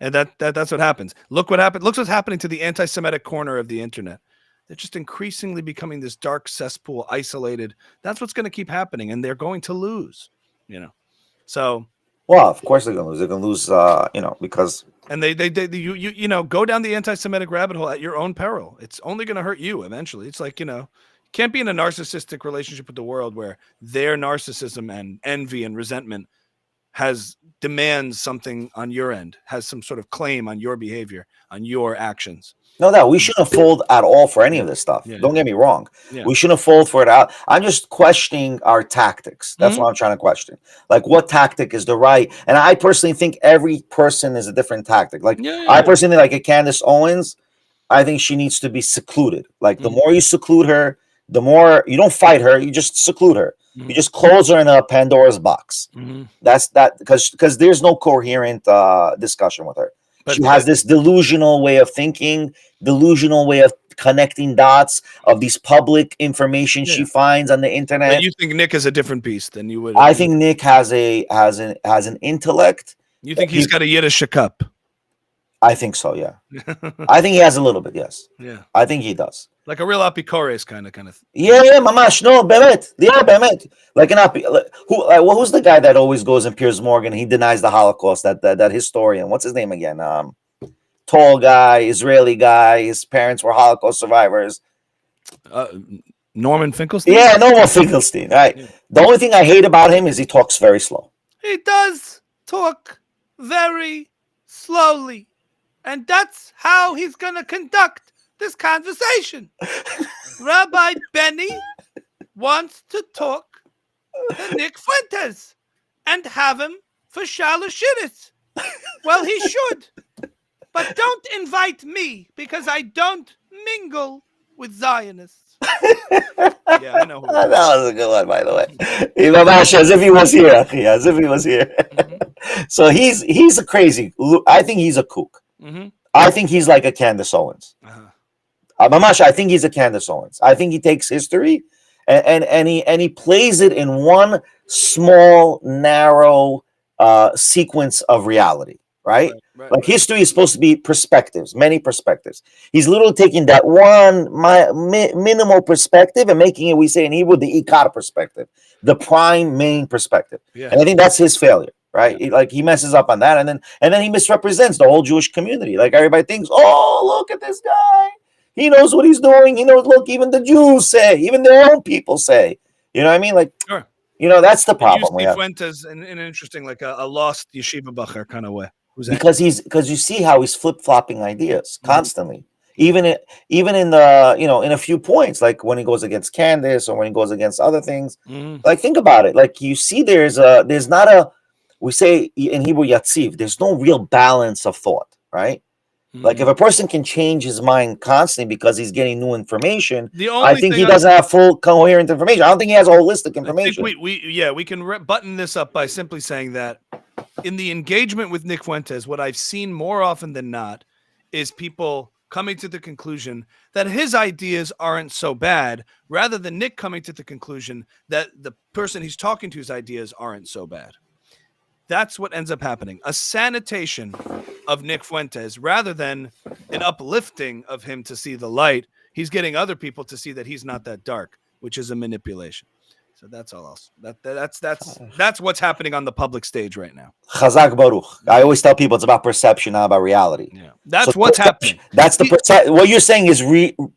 that's what happens. Look what happened. Look what's happening to the anti-Semitic corner of the internet. They're just increasingly becoming this dark cesspool, isolated. That's what's going to keep happening, and they're going to lose. So. Well, of course they're going to lose. They're going to lose, because. And they go down the anti-Semitic rabbit hole at your own peril. It's only going to hurt you eventually. It's like can't be in a narcissistic relationship with the world where their narcissism and envy and resentment demands something on your end, has some sort of claim on your behavior, on your actions. No, we shouldn't fold at all for any of this stuff. Yeah. Don't get me wrong. Yeah. We shouldn't fold for it out. I'm just questioning our tactics. That's what I'm trying to question. Like, what tactic is the right? And I personally think every person is a different tactic. Like, I personally like a Candace Owens. I think she needs to be secluded. Like, the more you seclude her, the more you don't fight her. You just seclude her. You just close her in a Pandora's box. That's because there's no coherent discussion with her. She has this delusional way of thinking, delusional way of connecting dots of these public information she Yeah. finds on the But internet. you think Nick is a different beast than you would. I think Nick has an intellect. You think he's got a Yiddish cup. I think so, yeah. I think he has a little bit, yes. Yeah. I think he does. Like a real apikores kind of thing. Yeah, mamash. No, bemet. Yeah, bemet. Like an who's the guy that always goes in Piers Morgan? He denies the Holocaust. That historian. What's his name again? Tall guy, Israeli guy. His parents were Holocaust survivors. Norman Finkelstein? Yeah, Norman Finkelstein. Right. Yeah. The only thing I hate about him is he talks very slow. He does talk very slowly. And that's how he's going to conduct this conversation. Rabbi Benny wants to talk to Nick Fuentes and have him for Shalashidis. Well, he should. But don't invite me because I don't mingle with Zionists. Yeah, I know. That was a good one, by the way. As if he was here. As if he was here. Mm-hmm. So he's a crazy. I think he's a kook. Mm-hmm. I think he's like a Candace Owens. Mamash, I think he's a Candace Owens. I think he takes history and he plays it in one small, narrow sequence of reality. Right? Like history is supposed to be perspectives, many perspectives. He's literally taking that one minimal perspective and making it, we say in Hebrew, the ikar perspective, the prime main perspective. Yeah. And I think that's his failure, right? Yeah. He messes up on that, and then he misrepresents the whole Jewish community. Like everybody thinks, oh, look at this guy. He knows what he's doing. He knows. Look, even the Jews say, even their own people say. You know what I mean? Like, sure. That's the problem. You see Fuentes in an interesting, like a lost yeshiva bacher kind of way. Because you see how he's flip-flopping ideas constantly, even in the in a few points, like when he goes against Candace or when he goes against other things. Like think about it, like you see there's not a, we say in Hebrew yatziv, there's no real balance of thought, right? Like if a person can change his mind constantly because he's getting new information, I think he doesn't have full coherent information. I don't think he has holistic information. I think we can button this up by simply saying that in the engagement with Nick Fuentes, what I've seen more often than not is people coming to the conclusion that his ideas aren't so bad, rather than Nick coming to the conclusion that the person he's talking to's ideas aren't so bad. That's what ends up happening. A sanitation of Nick Fuentes rather than an uplifting of him to see the light. He's getting other people to see that he's not that dark, which is a manipulation. So that's all else. That's what's happening on the public stage right now. Chazak Baruch. I always tell people it's about perception, not about reality. Yeah, that's what's happening. That's what you're saying is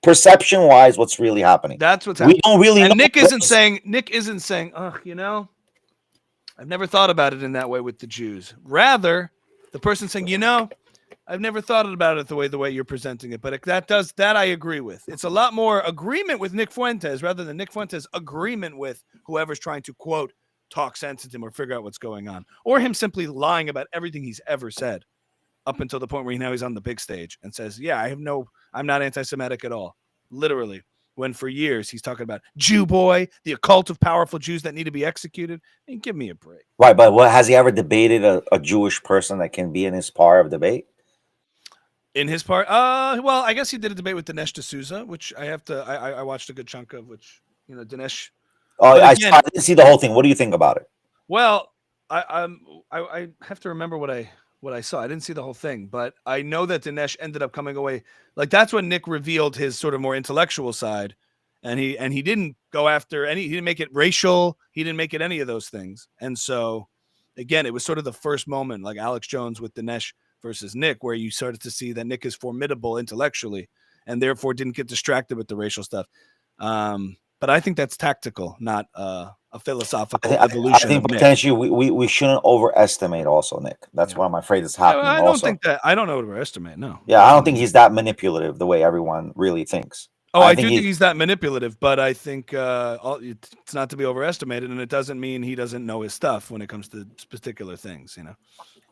perception-wise what's really happening. That's what's happening. We don't really. And Nick isn't saying, oh, I've never thought about it in that way with the Jews. Rather, the person saying, I've never thought about it the way you're presenting it, but that I agree with. It's a lot more agreement with Nick Fuentes rather than Nick Fuentes' agreement with whoever's trying to, quote, talk sense to him or figure out what's going on, or him simply lying about everything he's ever said up until the point where now he's on the big stage and says, yeah, I'm not anti-Semitic at all. Literally. When for years he's talking about Jew boy, the occult of powerful Jews that need to be executed. I mean, give me a break. Right, but has he ever debated a Jewish person that can be in his part of debate? In his part, well, I guess he did a debate with Dinesh D'Souza, which I watched a good chunk of, which Dinesh. Oh, I didn't see the whole thing. What do you think about it? Well, I have to remember what I saw. I didn't see the whole thing, but I know that Dinesh ended up coming away. Like that's when Nick revealed his sort of more intellectual side, and he didn't go after he didn't make it racial. He didn't make it any of those things. And so, again, it was sort of the first moment, like Alex Jones with Dinesh versus Nick, where you started to see that Nick is formidable intellectually, and therefore didn't get distracted with the racial stuff. But I think that's tactical, not a philosophical evolution. I think potentially we shouldn't overestimate also Nick. That's what I'm afraid is happening. I don't think that. I don't overestimate. No. Yeah, I don't think he's that manipulative the way everyone really thinks. Oh, I do think he's that manipulative, but I think it's not to be overestimated, and it doesn't mean he doesn't know his stuff when it comes to particular things.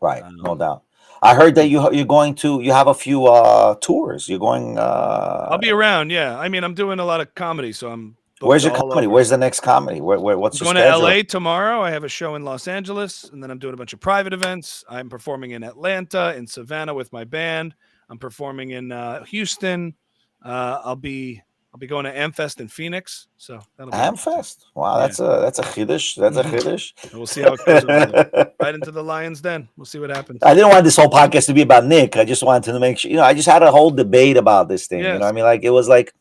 Right? No doubt. I heard that you have a few tours. You're going. I'll be around. Yeah, I mean, I'm doing a lot of comedy, so I'm. Where's your comedy? Where's the next comedy? What's your schedule? Going to LA tomorrow. I have a show in Los Angeles, and then I'm doing a bunch of private events. I'm performing in Atlanta, in Savannah with my band. I'm performing in Houston. I'll be going to Amfest in Phoenix, so that'll be Amfest. Wow, Yeah. that's a chiddush. That's a chiddush. And we'll see how it goes. Right into the Lions Den. We'll see what happens. I didn't want this whole podcast to be about Nick. I just wanted to make sure, I just had a whole debate about this thing. You know Yes. what I mean? Like, it was like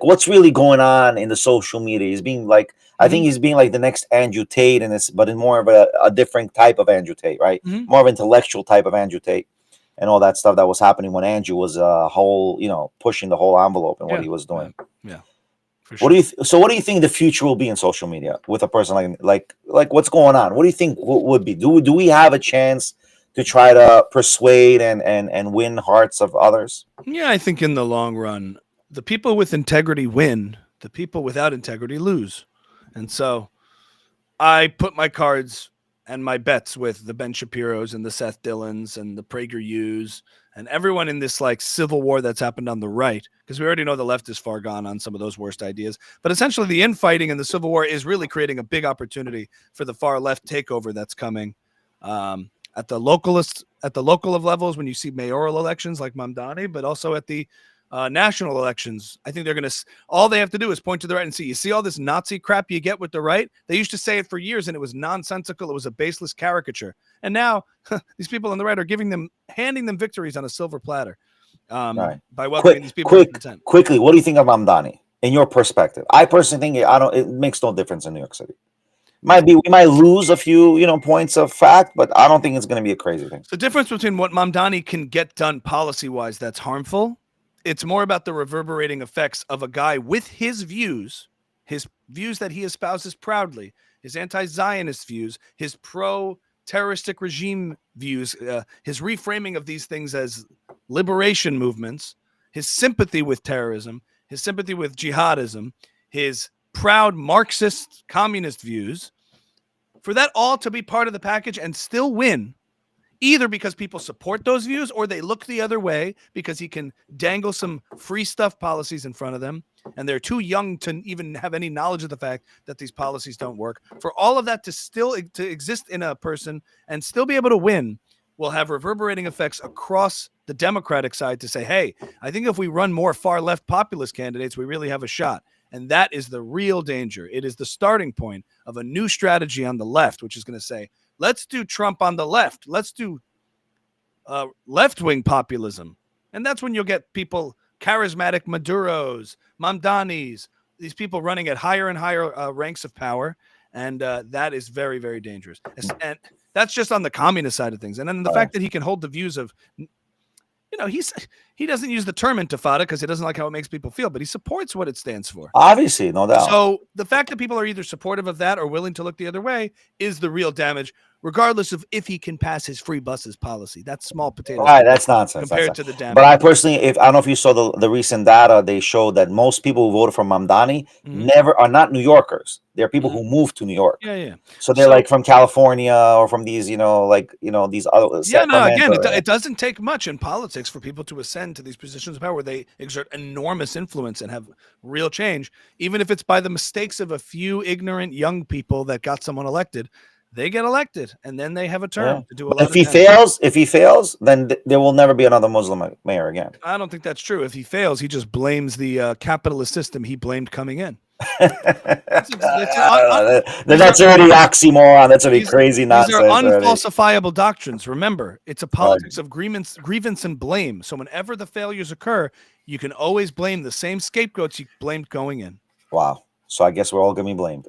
what's really going on in the social media? He's being like, I think he's being like the next Andrew Tate, but in more of a different type of Andrew Tate, right? More of intellectual type of Andrew Tate, and all that stuff that was happening when Andrew was pushing the whole envelope and what he was doing. Yeah. Sure. What do you think the future will be in social media with a person like what's going on? What do you think would be? Do we have a chance to try to persuade and win hearts of others? Yeah, I think in the long run, the people with integrity win. The people without integrity lose. And so I put my cards and my bets with the Ben Shapiros and the Seth Dillons and the PragerUs and everyone in this like civil war that's happened on the right, because we already know the left is far gone on some of those worst ideas. But essentially the infighting and the civil war is really creating a big opportunity for the far left takeover that's coming at the local of levels when you see mayoral elections like Mamdani, but also at the national elections. I think they're going to, all they have to do is point to the right and see, you see all this Nazi crap you get with the right? They used to say it for years and it was nonsensical. It was a baseless caricature. And now these people on the right are handing them victories on a silver platter by welcoming these people. Quickly, what do you think of Mamdani in your perspective? I personally think it makes no difference in New York City. We might lose a few, points of fact, but I don't think it's going to be a crazy thing. The difference between what Mamdani can get done policy-wise that's harmful, it's more about the reverberating effects of a guy with his views that he espouses proudly, his anti-Zionist views, his pro-terroristic regime views, his reframing of these things as liberation movements, his sympathy with terrorism, his sympathy with jihadism, his proud Marxist communist views, for that all to be part of the package and still win, either because people support those views or they look the other way because he can dangle some free stuff policies in front of them and they're too young to even have any knowledge of the fact that these policies don't work. For all of that to exist in a person and still be able to win will have reverberating effects across the Democratic side to say, hey, I think if we run more far left populist candidates, we really have a shot. And that is the real danger. It is the starting point of a new strategy on the left, which is going to say, let's do Trump on the left. Let's do left-wing populism. And that's when you'll get people, charismatic Maduros, Mamdanis, these people running at higher and higher ranks of power. And that is very, very dangerous. And that's just on the communist side of things. And then the fact that he can hold the views of, he doesn't use the term intifada because he doesn't like how it makes people feel, but he supports what it stands for. Obviously, no doubt. So the fact that people are either supportive of that or willing to look the other way is the real damage, regardless of if he can pass his free buses policy. That's small potatoes. Right, that's nonsense. Compared to the damage. But I personally, I don't know if you saw the recent data, they showed that most people who voted for Mamdani never are not New Yorkers. They're people who moved to New York. Yeah. So they're like from California or from these, these other. Yeah, no. Again, it doesn't take much in politics for people to ascend to these positions of power where they exert enormous influence and have real change, even if it's by the mistakes of a few ignorant young people that got someone elected. They get elected, and then they have a term to do a lot. If he fails, then there will never be another Muslim mayor again. I don't think that's true. If he fails, he just blames the capitalist system he blamed coming in. That's already oxymoron. That's already crazy nonsense. These are unfalsifiable doctrines. Remember, it's a politics of grievance and blame. So whenever the failures occur, you can always blame the same scapegoats you blamed going in. Wow. So I guess we're all going to be blamed.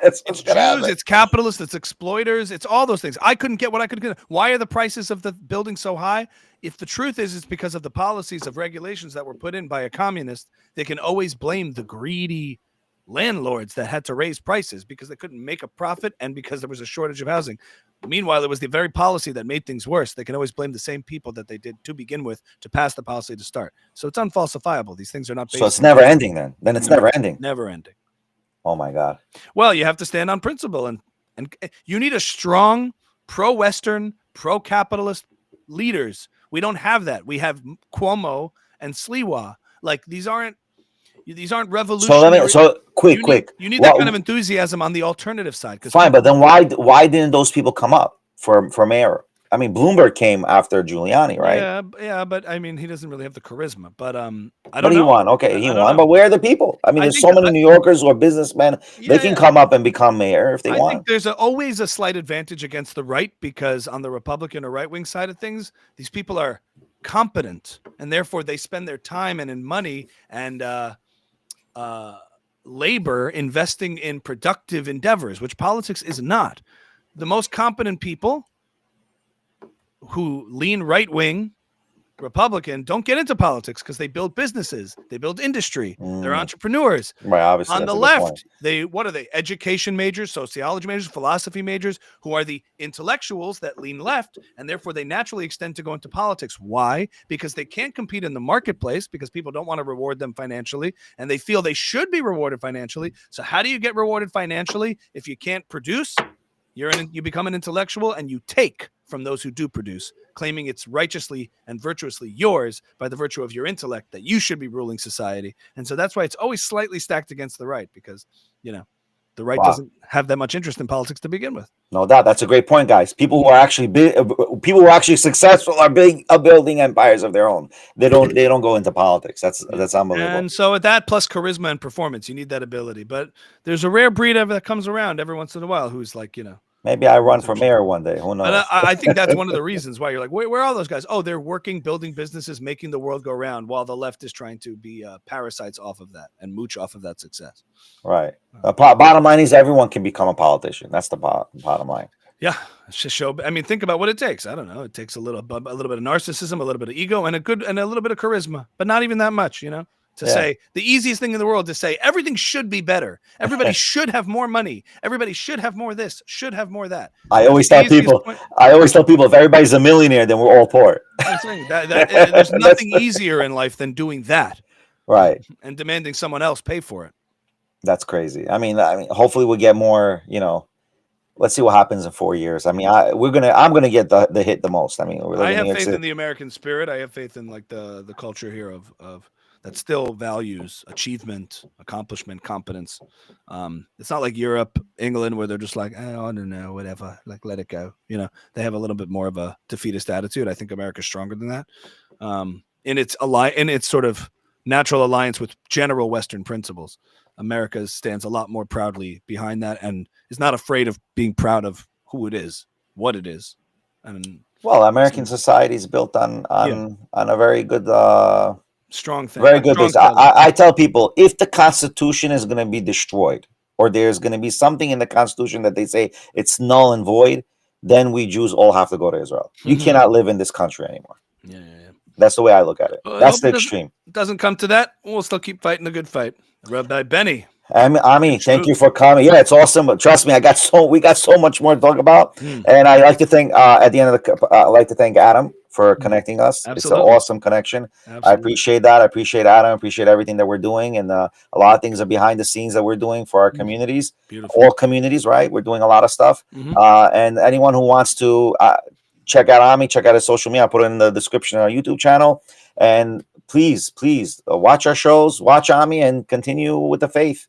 It's Jews, it's capitalists, it's exploiters, it's all those things. I couldn't get what I could get. Why are the prices of the building so high? If the truth is, it's because of the policies of regulations that were put in by a communist. They can always blame the greedy landlords that had to raise prices because they couldn't make a profit and because there was a shortage of housing. Meanwhile, it was the very policy that made things worse. They can always blame the same people that they did to begin with to pass the policy to start. So it's unfalsifiable. These things are not based. So it's never ending then. Then it's never ending. Never ending. Oh my God. Well, you have to stand on principle and you need a strong pro-Western, pro-capitalist leaders. We don't have that. We have Cuomo and Sliwa. Like these aren't revolutionary. So quick. You need that kind of enthusiasm on the alternative side. Fine, but then why didn't those people come up for mayor? I mean, Bloomberg came after Giuliani, right? Yeah, but I mean, he doesn't really have the charisma. But I But don't he know. won. Okay, he I don't won. know. But where are the people? I mean, I there's think so many New Yorkers or businessmen. They yeah, can yeah. come up and become mayor if they I think want. there's always a slight advantage against the right because on the Republican or right wing side of things, these people are competent and therefore they spend their time and in money and labor investing in productive endeavors, which politics is not. The most competent people who lean right wing Republican don't get into politics because they build businesses, they build industry, they're entrepreneurs. Right, obviously, On that's the a good point. left, what are they? Education majors, sociology majors, philosophy majors, who are the intellectuals that lean left, and therefore they naturally extend to go into politics. Why? Because they can't compete in the marketplace because people don't want to reward them financially, and they feel they should be rewarded financially. So how do you get rewarded financially if you can't produce? You become an intellectual and you take from those who do produce, claiming it's righteously and virtuously yours by the virtue of your intellect that you should be ruling society. And so that's why it's always slightly stacked against the right because, the right doesn't have that much interest in politics to begin with. No doubt, that's a great point, guys. People who are actually people who are actually successful are building empires of their own. They don't go into politics. That's unbelievable. And so at that plus charisma and performance, you need that ability. But there's a rare breed that comes around every once in a while who's like, Maybe I run for mayor one day. Who knows? But I think that's one of the reasons why you're like, where are all those guys? Oh, they're working, building businesses, making the world go round, while the left is trying to be parasites off of that and mooch off of that success. Right. Bottom line is everyone can become a politician. That's the bottom line. Yeah, it's just show. I mean, think about what it takes. I don't know. It takes a little bit of narcissism, a little bit of ego, and a little bit of charisma, but not even that much. To say the easiest thing in the world to say everything should be better. Everybody should have more money. Everybody should have more this, should have more that. I always tell people if everybody's a millionaire, then we're all poor. I'm saying there's nothing easier in life than doing that. Right. And demanding someone else pay for it. That's crazy. I mean, hopefully we'll get more, let's see what happens in 4 years. I mean, I'm gonna get the hit the most. I mean, I have faith in the American spirit. I have faith in like the culture here of that still values achievement, accomplishment, competence. It's not like Europe, England, where they're just like, I don't know, whatever, like let it go. They have a little bit more of a defeatist attitude. I think America's stronger than that. In its sort of natural alliance with general Western principles, America stands a lot more proudly behind that and is not afraid of being proud of who it is, what it is. American society is built on a very good strong thing. Very good. I tell people if the Constitution is going to be destroyed or there's going to be something in the Constitution that they say it's null and void, then we Jews all have to go to Israel. You cannot live in this country anymore. Yeah. That's the way I look at it. That's the extreme. Doesn't come to that. We'll still keep fighting the good fight. Rabbi Benny. Ami, thank you for coming. Yeah, it's awesome. But trust me, we got so much more to talk about. And I like to thank at the end of I like to thank Adam for connecting us. Absolutely. It's an awesome connection. Absolutely. I appreciate that. I appreciate Adam. I appreciate everything that we're doing. And a lot of things are behind the scenes that we're doing for our communities. Beautiful. All communities, right? We're doing a lot of stuff. And anyone who wants to check out Ami, check out his social media. I'll put it in the description of our YouTube channel. And please watch our shows, watch Ami, and continue with the faith.